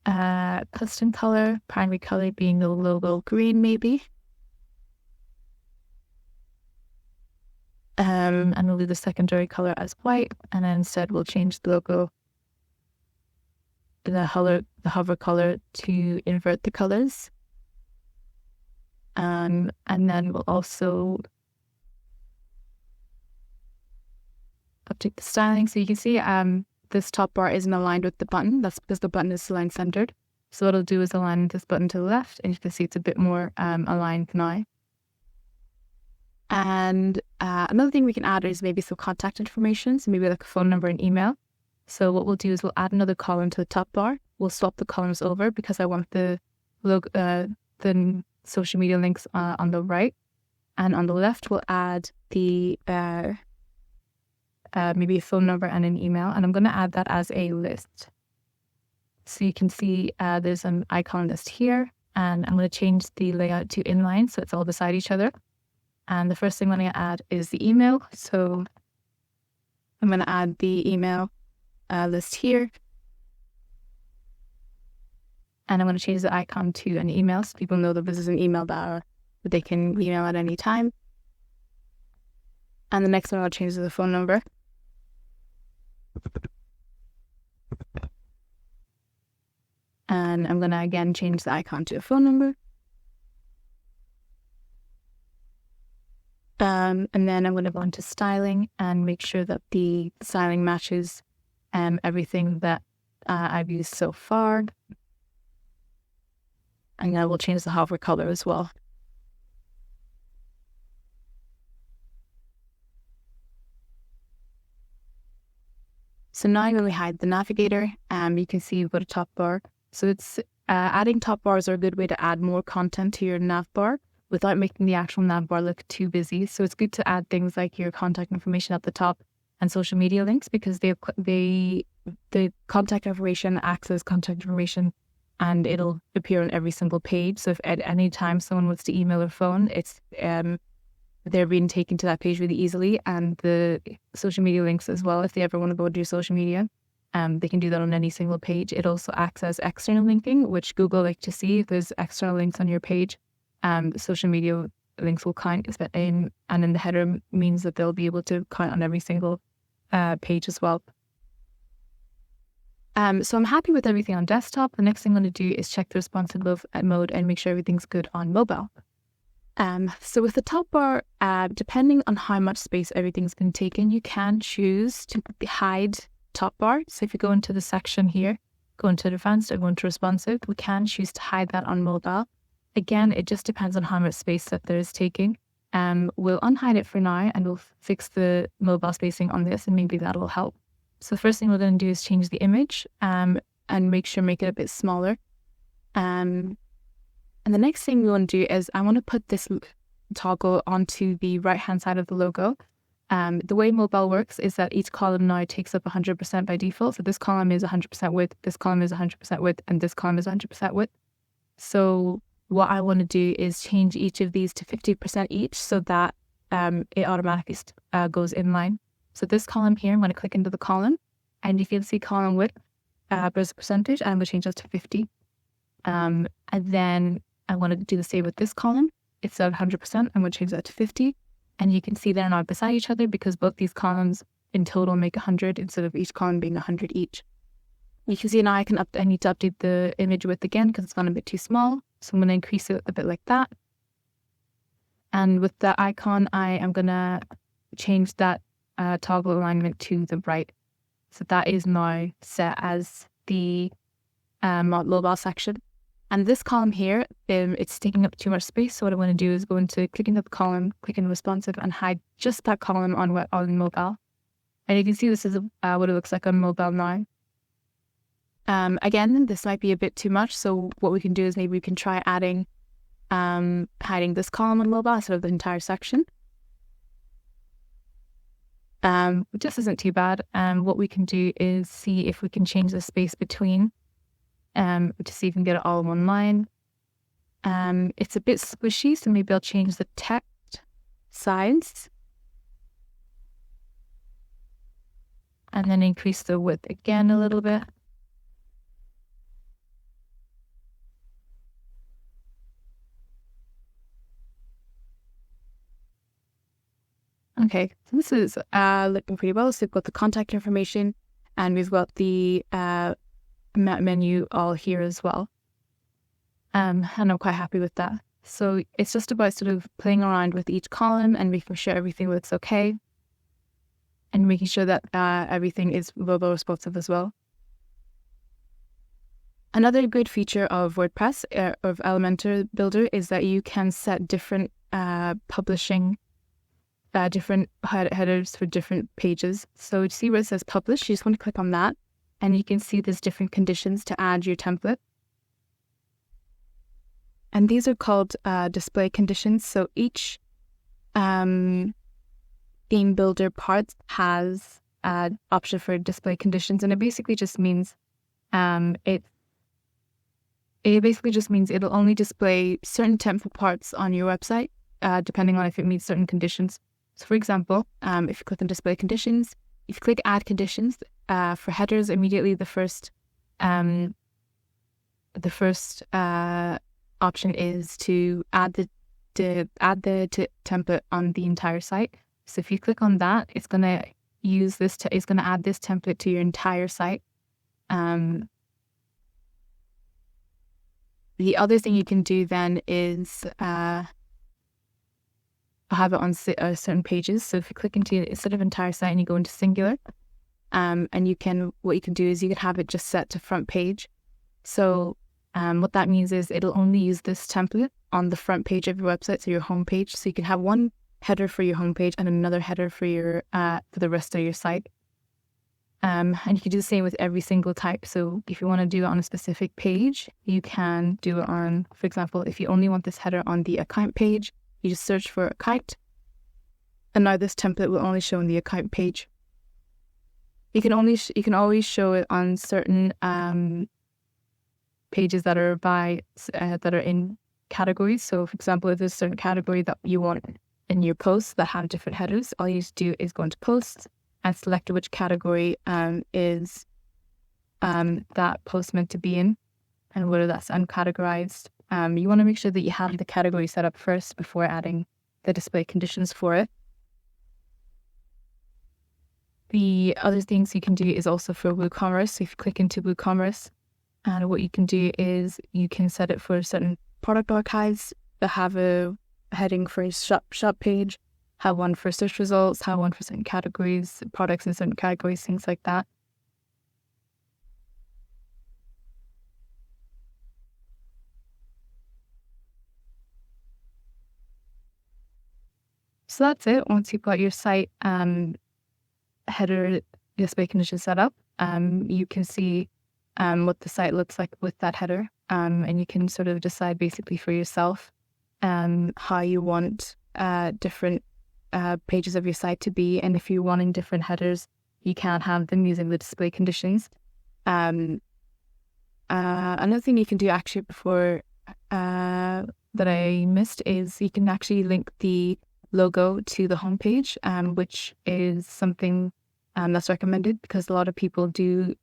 custom color, primary color being the logo green maybe. And we'll do the secondary color as white, and then instead we'll change the logo, the hover color to invert the colors. And then we'll also update the styling. So you can see this top bar isn't aligned with the button. That's because the button is aligned centered. So what it'll do is align this button to the left, and you can see it's a bit more aligned now. And another thing we can add is maybe some contact information, so maybe like a phone number and email. So what we'll do is we'll add another column to the top bar. We'll swap the columns over because I want the social media links on the right, and on the left we'll add the maybe a phone number and an email, and I'm going to add that as a list. So you can see there's an icon list here, and I'm going to change the layout to inline so it's all beside each other. And the first thing I'm going to add is the email. So I'm going to add the email list here. And I'm going to change the icon to an email so people know that this is an email that they can email at any time. And the next one I'll change to the phone number. And I'm going to again change the icon to a phone number. And then I'm going to go into styling and make sure that the styling matches everything that I've used so far. And then we'll change the hover color as well. So now when we hide the navigator, you can see we've got a top bar. So it's adding top bars are a good way to add more content to your nav bar without making the actual nav bar look too busy. So it's good to add things like your contact information at the top and social media links, because the contact information acts as contact information and it'll appear on every single page. So if at any time someone wants to email or phone, it's they're being taken to that page really easily. And the social media links as well, if they ever want to go to your social media, they can do that on any single page. It also acts as external linking, which Google like to see. If there's external links on your page, social media links will count, and then the header means that they'll be able to count on every single page as well. So I'm happy with everything on desktop. The next thing I'm going to do is check the responsive mode and make sure everything's good on mobile. So with the top bar, depending on how much space everything's been taken, you can choose to hide top bar. So if you go into the section here, go into advanced and go into responsive, we can choose to hide that on mobile. Again, it just depends on how much space that there is taking. We'll unhide it for now and we'll fix the mobile spacing on this, and maybe that will help. So the first thing we're going to do is change the image and make it a bit smaller. And the next thing we want to do is I want to put this toggle onto the right-hand side of the logo. The way mobile works is that each column now takes up 100% by default. So this column is 100% width, this column is 100% width, and this column is 100% width. So what I want to do is change each of these to 50% each so that it automatically goes in line. So this column here, I'm going to click into the column, and you can see column width as a percentage, and I'm going to change that to 50. And then I want to do the same with this column. It's at 100%. I'm going to change that to 50. And you can see they're not beside each other because both these columns in total make 100 instead of each column being 100 each. You can see now I need to update the image width again because it's gone a bit too small. So I'm going to increase it a bit like that. And with the icon, I am going to change that toggle alignment to the right. So that is now set as the mobile section. And this column here, it's taking up too much space. So what I want to do is go into click into the column, click in responsive, and hide just that column on mobile. And you can see this is what it looks like on mobile now. Again, this might be a bit too much. So what we can do is maybe we can try adding, hiding this column on mobile instead of the entire section. This isn't too bad. What we can do is see if we can change the space between, to see if we can get it all in one line. It's a bit squishy, so maybe I'll change the text size. And then increase the width again a little bit. Okay, so this is looking pretty well. So we've got the contact information and we've got the menu all here as well. And I'm quite happy with that. So it's just about sort of playing around with each column and making sure everything looks okay. And making sure that everything is mobile responsive as well. Another good feature of WordPress, of Elementor Builder, is that you can set different publishing different headers for different pages. So to see where it says publish, you just want to click on that and you can see there's different conditions to add your template. And these are called display conditions. So each theme builder part has an option for display conditions, and it basically just means it basically just means it'll only display certain template parts on your website, depending on if it meets certain conditions. So for example, if you click on display conditions, if you click add conditions for headers, immediately the first option is to add the template on the entire site. So if you click on that, it's going to use this. It's going to add this template to your entire site. The other thing you can do then is have it on certain pages. So if you click into instead of entire site and you go into singular, and what you can do is you can have it just set to front page. So what that means is it'll only use this template on the front page of your website, so your home page. So you can have one header for your home page and another header for your for the rest of your site. And you can do the same with every single type. So if you want to do it on a specific page, you can do it on, for example, if you only want this header on the account page, you just search for account. And now this template will only show on the account page. You can always show it on certain pages that are that are in categories. So for example, if there's a certain category that you want in your posts that have different headers, all you need to do is go into posts and select which category is that post meant to be in and whether that's uncategorized. You want to make sure that you have the category set up first before adding the display conditions for it. The other things you can do is also for WooCommerce. So if you click into WooCommerce, and what you can do is you can set it for certain product archives that have a heading for a shop page, have one for search results, have one for certain categories, products in certain categories, things like that. So that's it. Once you've got your site header display conditions set up, you can see what the site looks like with that header, and you can sort of decide basically for yourself how you want different pages of your site to be, and if you're wanting different headers, you can have them using the display conditions. Another thing you can do actually before that I missed is you can actually link the logo to the homepage, which is something that's recommended because a lot of people do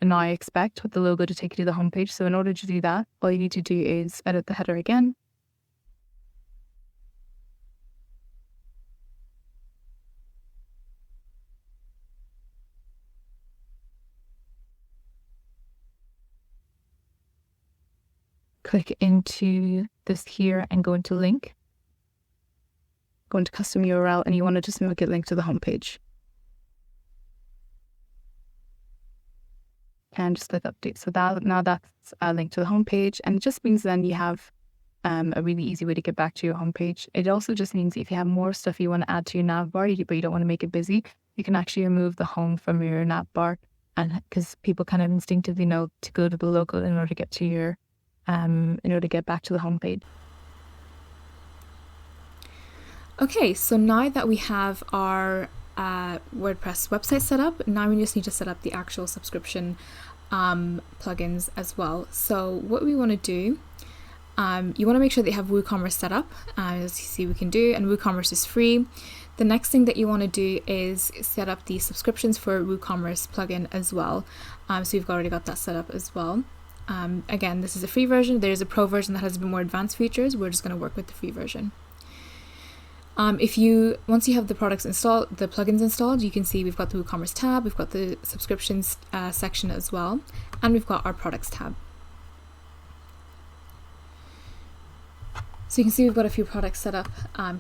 now expect with the logo to take you to the homepage. So in order to do that, all you need to do is edit the header again. Click into this here and go into link. Go into custom URL, and you want to just make it link to the homepage. And just click update. So now that's a link to the homepage, and it just means then you have a really easy way to get back to your homepage. It also just means if you have more stuff you want to add to your nav bar, but you don't want to make it busy, you can actually remove the home from your nav bar, and because people kind of instinctively know to go to the logo in order to get to your in order to get back to the homepage. Okay, so now that we have our WordPress website set up, now we just need to set up the actual subscription plugins as well. So what we want to do, you want to make sure that you have WooCommerce set up, as you see we can do, and WooCommerce is free. The next thing that you want to do is set up the subscriptions for WooCommerce plugin as well. So you've already got that set up as well. Again, this is a free version. There's a pro version that has a bit more advanced features. We're just going to work with the free version. Once you have the products installed, the plugins installed, you can see we've got the WooCommerce tab, we've got the subscriptions section as well, and we've got our products tab. So you can see we've got a few products set up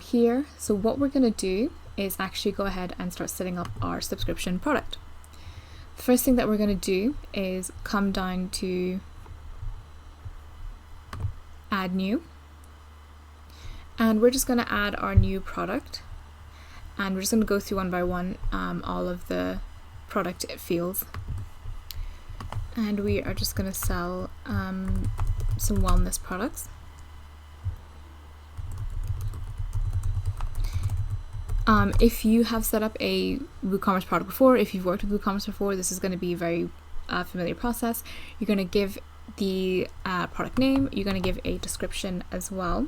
here. So what we're going to do is actually go ahead and start setting up our subscription product. The first thing that we're going to do is come down to add new. And we're just going to add our new product, and we're just going to go through one by one all of the product fields, and we are just going to sell some wellness products. If you have set up a WooCommerce product before, if you've worked with WooCommerce before, this is going to be a very familiar process. You're going to give the product name, you're going to give a description as well.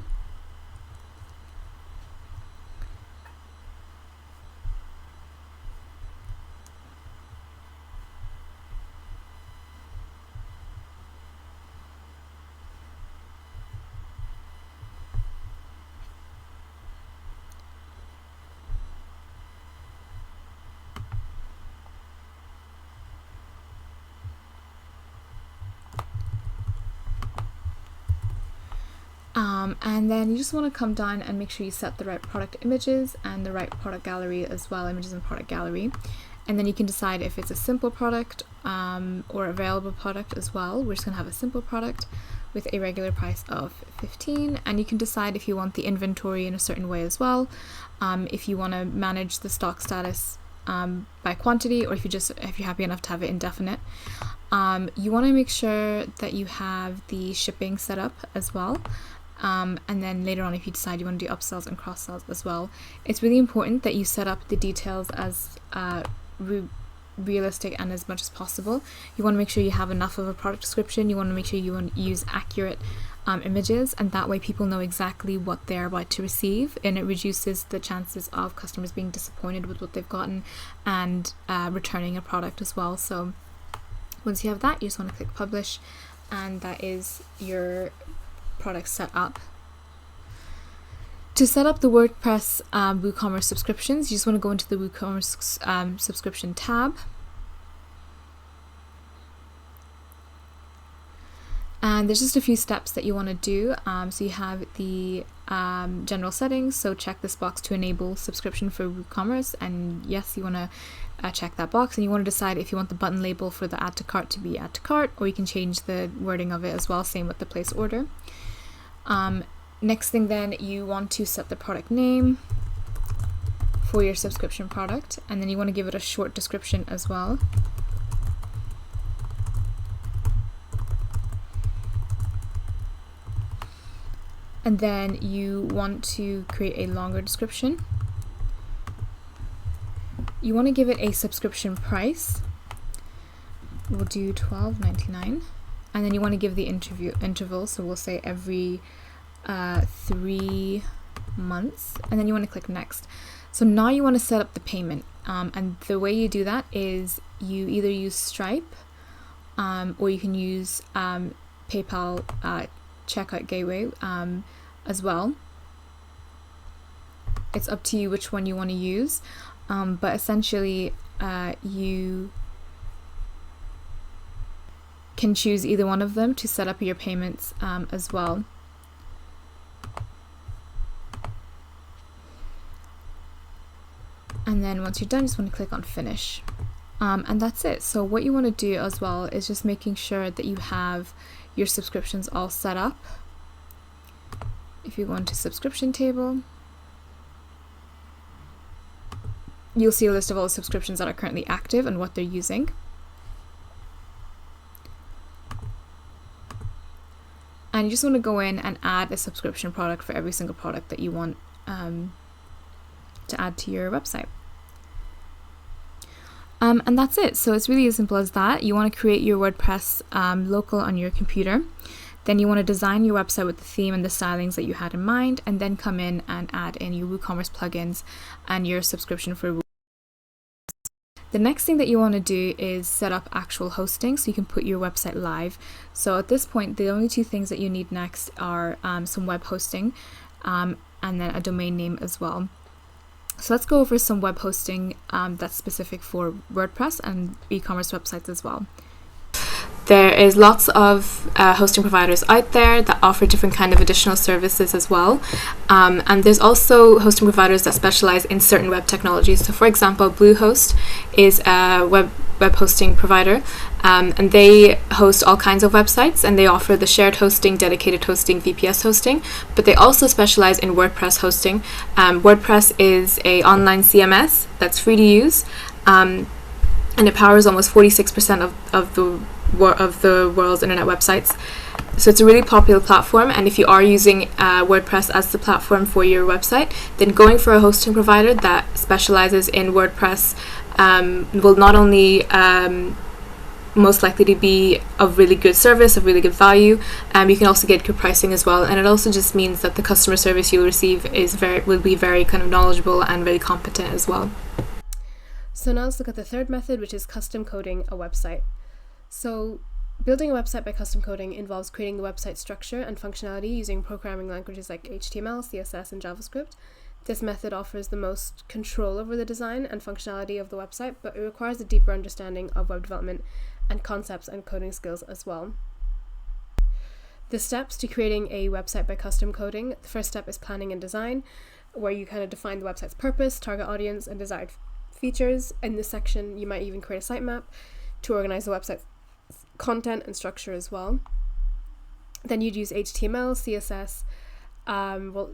And then you just want to come down and make sure you set the right product images and the right product gallery as well, images and product gallery. And then you can decide if it's a simple product or available product as well. We're just going to have a simple product with a regular price of $15, and you can decide if you want the inventory in a certain way as well. If you want to manage the stock status by quantity, or if you're happy enough to have it indefinite. You want to make sure that you have the shipping set up as well. And then later on, if you decide you want to do upsells and cross sells as well, it's really important that you set up the details as realistic and as much as possible. You want to make sure you have enough of a product description. You want to make sure you want to use accurate images, and that way people know exactly what they're about to receive, and it reduces the chances of customers being disappointed with what they've gotten and returning a product as well. So once you have that, you just want to click publish, and that is your product set up. To set up the WordPress WooCommerce subscriptions, you just want to go into the WooCommerce subscription tab. And there's just a few steps that you want to do. So you have the general settings, so check this box to enable subscription for WooCommerce, and yes, you want to check that box, and you want to decide if you want the button label for the add to cart to be add to cart, or you can change the wording of it as well, same with the place order. Next thing then, you want to set the product name for your subscription product, and then you want to give it a short description as well. And then you want to create a longer description. You want to give it a subscription price. We'll do $12.99. And then you want to give the interval, so we'll say every 3 months, and then you want to click next. So now you want to set up the payment, and the way you do that is you either use Stripe or you can use PayPal checkout gateway as well. It's up to you which one you want to use, but essentially you can choose either one of them to set up your payments as well. And then once you're done, you just want to click on finish. And that's it. So what you want to do as well is just making sure that you have your subscriptions all set up. If you go into subscription table, you'll see a list of all the subscriptions that are currently active and what they're using. And you just want to go in and add a subscription product for every single product that you want to add to your website. And that's it. So it's really as simple as that. You want to create your WordPress local on your computer. Then you want to design your website with the theme and the stylings that you had in mind, and then come in and add in your WooCommerce plugins and your subscription for WooCommerce. The next thing that you want to do is set up actual hosting so you can put your website live. So at this point, the only two things that you need next are some web hosting and then a domain name as well. So let's go over some web hosting that's specific for WordPress and e-commerce websites as well. There is lots of hosting providers out there that offer different kind of additional services as well. And there's also hosting providers that specialize in certain web technologies. So for example, Bluehost is a web hosting provider, and they host all kinds of websites, and they offer the shared hosting, dedicated hosting, VPS hosting, but they also specialize in WordPress hosting. WordPress is an online CMS that's free to use, and it powers almost 46% of the world's internet websites. So it's a really popular platform, and if you are using WordPress as the platform for your website, then going for a hosting provider that specializes in WordPress will not only most likely to be of really good service, of really good value, you can also get good pricing as well, and it also just means that the customer service you'll receive will be very kind of knowledgeable and very competent as well. So now let's look at the third method, which is custom coding a website. So building a website by custom coding involves creating the website structure and functionality using programming languages like HTML, CSS, and JavaScript. This method offers the most control over the design and functionality of the website, but it requires a deeper understanding of web development and concepts and coding skills as well. The steps to creating a website by custom coding: the first step is planning and design, where you kind of define the website's purpose, target audience, and desired features. In this section, you might even create a sitemap to organize the website content and structure as well. Then you'd use HTML, CSS.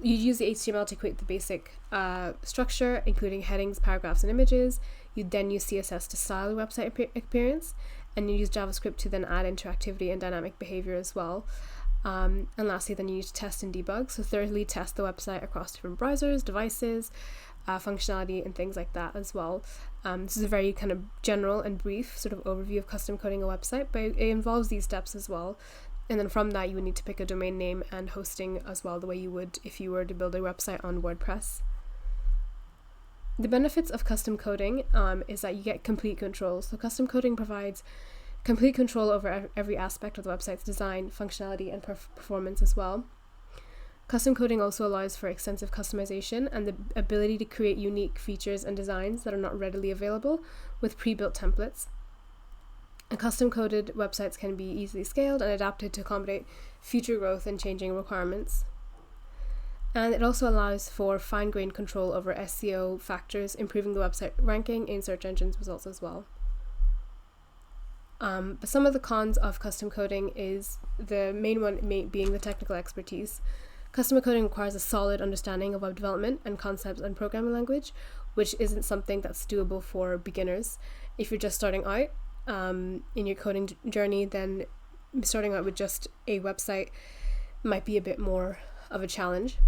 You'd use the HTML to create the basic structure, including headings, paragraphs, and images. You'd then use CSS to style the website appearance, and you use JavaScript to then add interactivity and dynamic behavior as well. And lastly, then you use test and debug. So thoroughly test the website across different browsers, devices, functionality, and things like that as well. This is a very kind of general and brief sort of overview of custom coding a website, but it involves these steps as well. And then from that, you would need to pick a domain name and hosting as well, the way you would if you were to build a website on WordPress. The benefits of custom coding is that you get complete control. So custom coding provides complete control over every aspect of the website's design, functionality, and performance as well. Custom coding also allows for extensive customization and the ability to create unique features and designs that are not readily available with pre-built templates. And custom-coded websites can be easily scaled and adapted to accommodate future growth and changing requirements. And it also allows for fine-grained control over SEO factors, improving the website ranking in search engines results as well. But some of the cons of custom coding is the main one being the technical expertise. Custom coding requires a solid understanding of web development and concepts and programming language, which isn't something that's doable for beginners. If you're just starting out in your coding journey, then starting out with just a website might be a bit more of a challenge.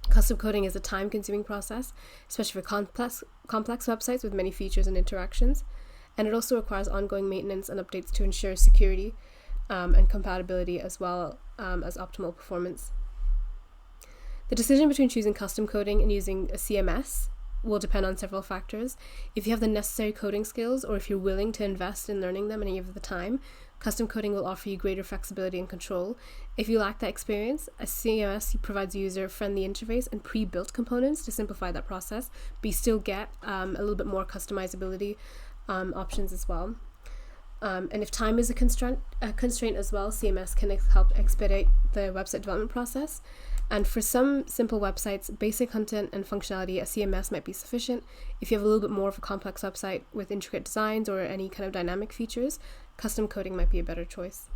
Custom coding is a time-consuming process, especially for complex websites with many features and interactions, and it also requires ongoing maintenance and updates to ensure security and compatibility as well as optimal performance. The decision between choosing custom coding and using a CMS will depend on several factors. If you have the necessary coding skills, or if you're willing to invest in learning them and you have the time, custom coding will offer you greater flexibility and control. If you lack that experience, a CMS provides a user-friendly interface and pre-built components to simplify that process, but you still get a little bit more customizability options as well. And if time is a constraint as well, CMS can help expedite the website development process. And for some simple websites, basic content and functionality, a CMS might be sufficient. If you have a little bit more of a complex website with intricate designs or any kind of dynamic features, custom coding might be a better choice.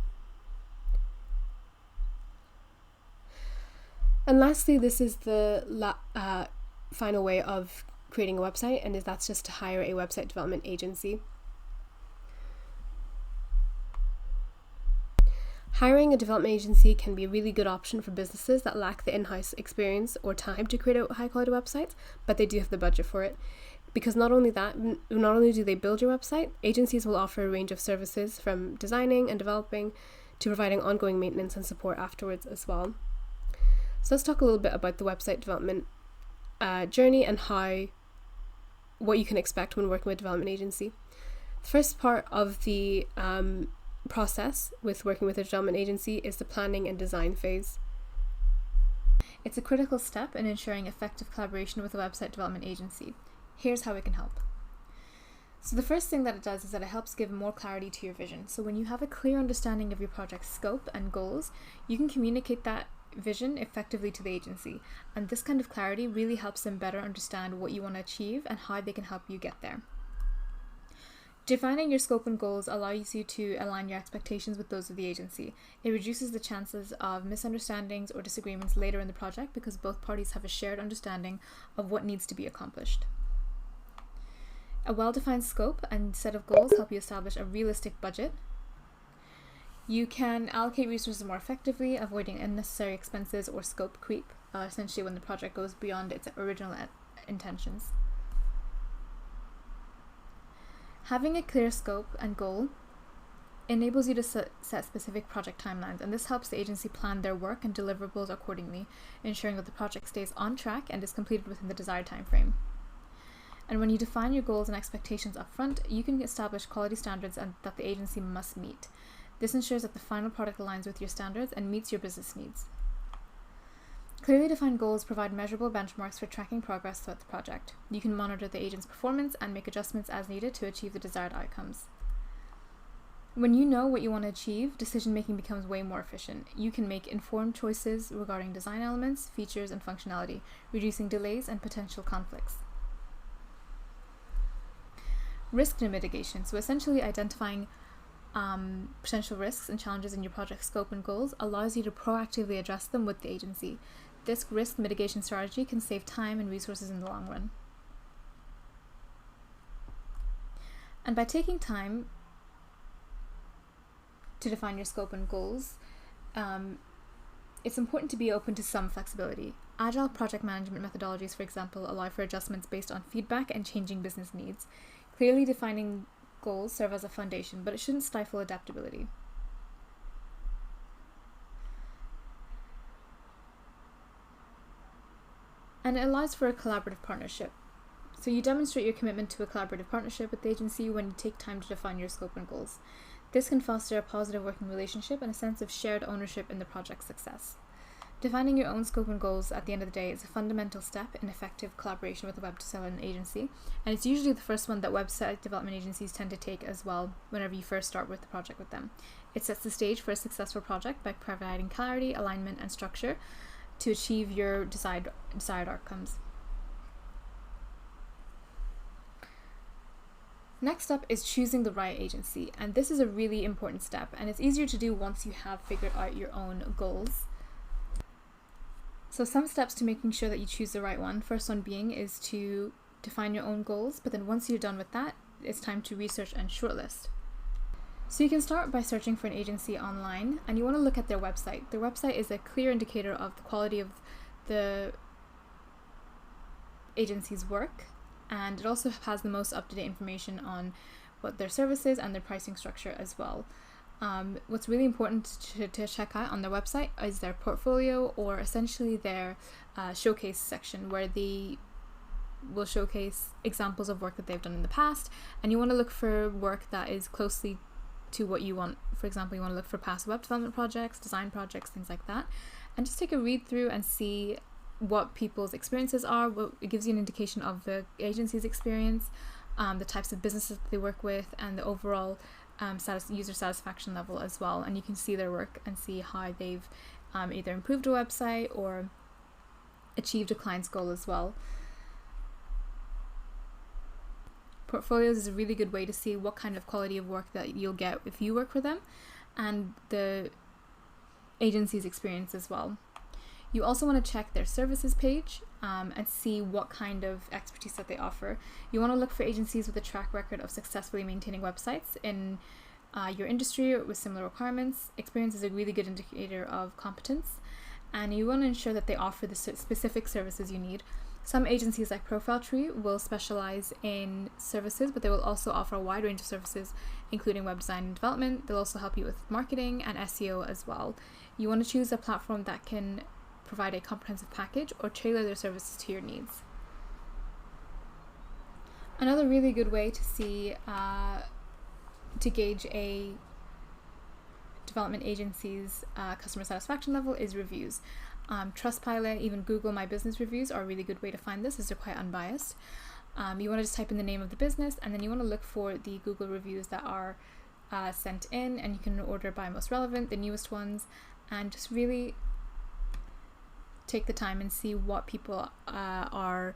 And lastly, this is the final way of creating a website, and that's just to hire a website development agency. Hiring a development agency can be a really good option for businesses that lack the in-house experience or time to create a high-quality website, but they do have the budget for it. Because not only do they build your website, agencies will offer a range of services from designing and developing to providing ongoing maintenance and support afterwards as well. So let's talk a little bit about the website development journey and what you can expect when working with a development agency. The first part of the process with working with a development agency is the planning and design phase. It's a critical step in ensuring effective collaboration with a website development agency. Here's how it can help. So the first thing that it does is that it helps give more clarity to your vision. So when you have a clear understanding of your project's scope and goals, you can communicate that vision effectively to the agency. And this kind of clarity really helps them better understand what you want to achieve and how they can help you get there. Defining your scope and goals allows you to align your expectations with those of the agency. It reduces the chances of misunderstandings or disagreements later in the project because both parties have a shared understanding of what needs to be accomplished. A well-defined scope and set of goals help you establish a realistic budget. You can allocate resources more effectively, avoiding unnecessary expenses or scope creep, essentially when the project goes beyond its original intentions. Having a clear scope and goal enables you to set specific project timelines, and this helps the agency plan their work and deliverables accordingly, ensuring that the project stays on track and is completed within the desired time frame. And when you define your goals and expectations up front, you can establish quality standards that the agency must meet. This ensures that the final product aligns with your standards and meets your business needs. Clearly defined goals provide measurable benchmarks for tracking progress throughout the project. You can monitor the agent's performance and make adjustments as needed to achieve the desired outcomes. When you know what you want to achieve, decision-making becomes way more efficient. You can make informed choices regarding design elements, features, and functionality, reducing delays and potential conflicts. Risk mitigation, so essentially identifying potential risks and challenges in your project scope and goals allows you to proactively address them with the agency. This risk mitigation strategy can save time and resources in the long run. And by taking time to define your scope and goals, it's important to be open to some flexibility. Agile project management methodologies, for example, allow for adjustments based on feedback and changing business needs. Clearly defining goals serve as a foundation, but it shouldn't stifle adaptability. And it allows for a collaborative partnership. So you demonstrate your commitment to a collaborative partnership with the agency when you take time to define your scope and goals. This can foster a positive working relationship and a sense of shared ownership in the project's success. Defining your own scope and goals at the end of the day is a fundamental step in effective collaboration with a web development agency, and it's usually the first one that website development agencies tend to take as well whenever you first start with the project with them. It sets the stage for a successful project by providing clarity, alignment, and structure to achieve your desired outcomes. Next up is choosing the right agency, and this is a really important step, and it's easier to do once you have figured out your own goals. So some steps to making sure that you choose the right one. First one being is to define your own goals, but then once you're done with that, it's time to research and shortlist. So you can start by searching for an agency online, and you want to look at their website. Their website is a clear indicator of the quality of the agency's work, and it also has the most up-to-date information on what their services and their pricing structure as well. What's really important to check out on their website is their portfolio, or essentially their showcase section, where they will showcase examples of work that they've done in the past, and you want to look for work that is closely to what you want. For example, you want to look for past web development projects, design projects, things like that, and just take a read through and see what people's experiences are. It gives you an indication of the agency's experience, the types of businesses that they work with, and the overall user satisfaction level as well. And you can see their work and see how they've either improved a website or achieved a client's goal as well. Portfolios is a really good way to see what kind of quality of work that you'll get if you work for them, and the agency's experience as well. You also want to check their services page and see what kind of expertise that they offer. You want to look for agencies with a track record of successfully maintaining websites in your industry with similar requirements. Experience is a really good indicator of competence, and you want to ensure that they offer the specific services you need. Some agencies like ProfileTree will specialize in services, but they will also offer a wide range of services, including web design and development. They'll also help you with marketing and SEO as well. You want to choose a platform that can provide a comprehensive package or tailor their services to your needs. Another really good way to see to gauge a development agency's customer satisfaction level is reviews. Trustpilot, even Google My Business reviews are a really good way to find this, as they're quite unbiased. You want to just type in the name of the business, and then you want to look for the Google reviews that are sent in, and you can order by most relevant, the newest ones, and just really take the time and see what people are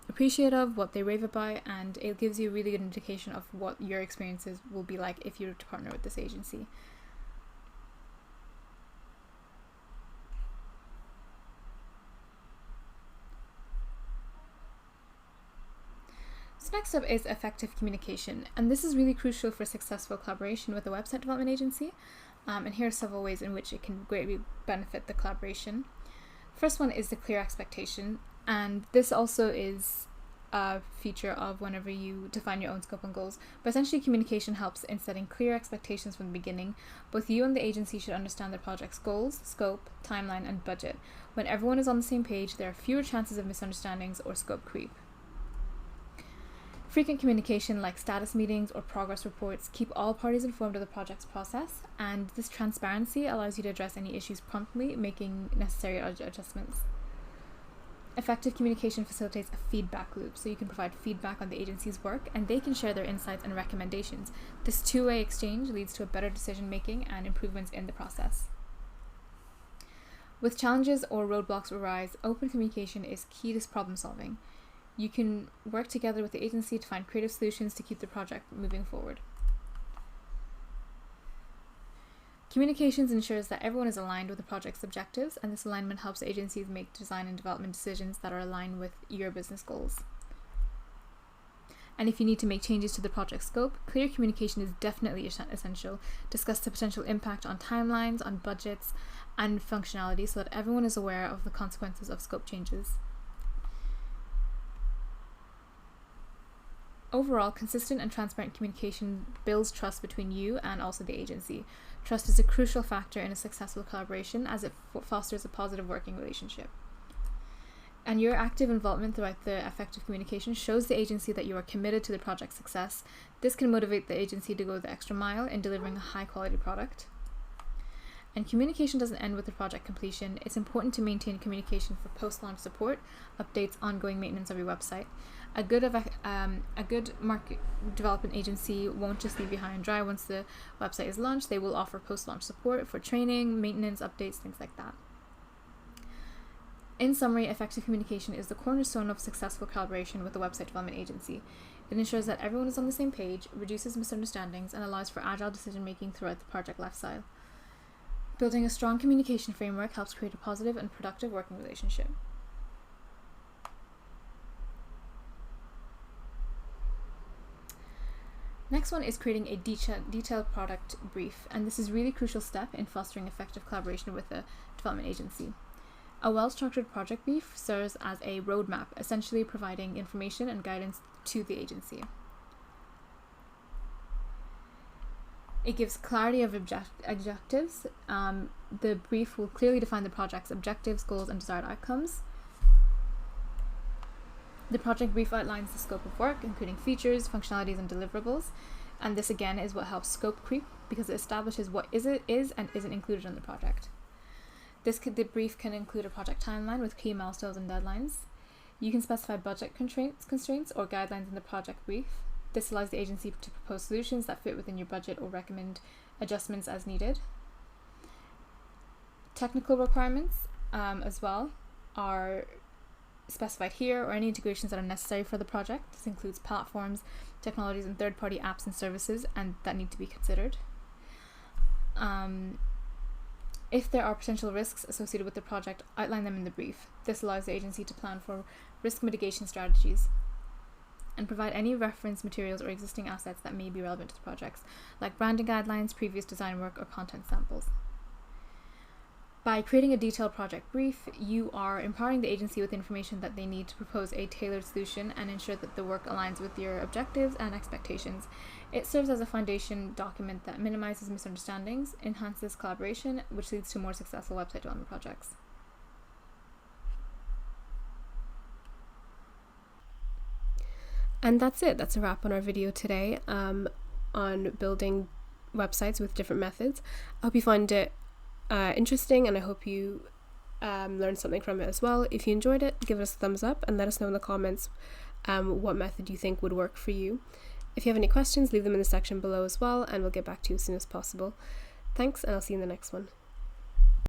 appreciative of, what they rave about, and it gives you a really good indication of what your experiences will be like if you were to partner with this agency. So next up is effective communication, and this is really crucial for successful collaboration with a website development agency. And here are several ways in which it can greatly benefit the collaboration. First one is the clear expectation, and this also is a feature of whenever you define your own scope and goals. But essentially, communication helps in setting clear expectations from the beginning. Both you and the agency should understand the project's goals, scope, timeline, and budget. When everyone is on the same page, there are fewer chances of misunderstandings or scope creep. Frequent communication like status meetings or progress reports keep all parties informed of the project's process, and this transparency allows you to address any issues promptly, making necessary adjustments. Effective communication facilitates a feedback loop, so you can provide feedback on the agency's work and they can share their insights and recommendations. This two-way exchange leads to a better decision making and improvements in the process. With challenges or roadblocks arise, open communication is key to problem solving. You can work together with the agency to find creative solutions to keep the project moving forward. Communications ensures that everyone is aligned with the project's objectives, and this alignment helps agencies make design and development decisions that are aligned with your business goals. And if you need to make changes to the project scope, clear communication is definitely essential. Discuss the potential impact on timelines, on budgets, and functionality so that everyone is aware of the consequences of scope changes. Overall, consistent and transparent communication builds trust between you and also the agency. Trust is a crucial factor in a successful collaboration as it fosters a positive working relationship. And your active involvement throughout the effective communication shows the agency that you are committed to the project's success. This can motivate the agency to go the extra mile in delivering a high-quality product. And communication doesn't end with the project completion. It's important to maintain communication for post-launch support, updates, ongoing maintenance of your website. A good market development agency won't just leave you high and dry once the website is launched. They will offer post-launch support for training, maintenance, updates, things like that. In summary, effective communication is the cornerstone of successful collaboration with a website development agency. It ensures that everyone is on the same page, reduces misunderstandings, and allows for agile decision-making throughout the project lifecycle. Building a strong communication framework helps create a positive and productive working relationship. Next one is creating a detailed product brief, and this is a really crucial step in fostering effective collaboration with a development agency. A well-structured project brief serves as a roadmap, essentially providing information and guidance to the agency. It gives clarity of objectives. The brief will clearly define the project's objectives, goals, and desired outcomes. The project brief outlines the scope of work, including features, functionalities, and deliverables. And this again is what helps scope creep, because it establishes what is and isn't included in the project. The brief can include a project timeline with key milestones and deadlines. You can specify budget constraints or guidelines in the project brief. This allows the agency to propose solutions that fit within your budget or recommend adjustments as needed. Technical requirements as well are specified here, or any integrations that are necessary for the project. This includes platforms, technologies, and third-party apps and services, and that need to be considered. If there are potential risks associated with the project, outline them in the brief. This allows the agency to plan for risk mitigation strategies and provide any reference materials or existing assets that may be relevant to the projects, like branding guidelines, previous design work, or content samples. By creating a detailed project brief, you are empowering the agency with information that they need to propose a tailored solution and ensure that the work aligns with your objectives and expectations. It serves as a foundation document that minimizes misunderstandings, enhances collaboration, which leads to more successful website development projects. And that's it. That's a wrap on our video today on building websites with different methods. I hope you find it interesting, and I hope you learned something from it as well. If you enjoyed it, give us a thumbs up and let us know in the comments what method you think would work for you. If you have any questions, leave them in the section below as well, and we'll get back to you as soon as possible. Thanks, and I'll see you in the next one.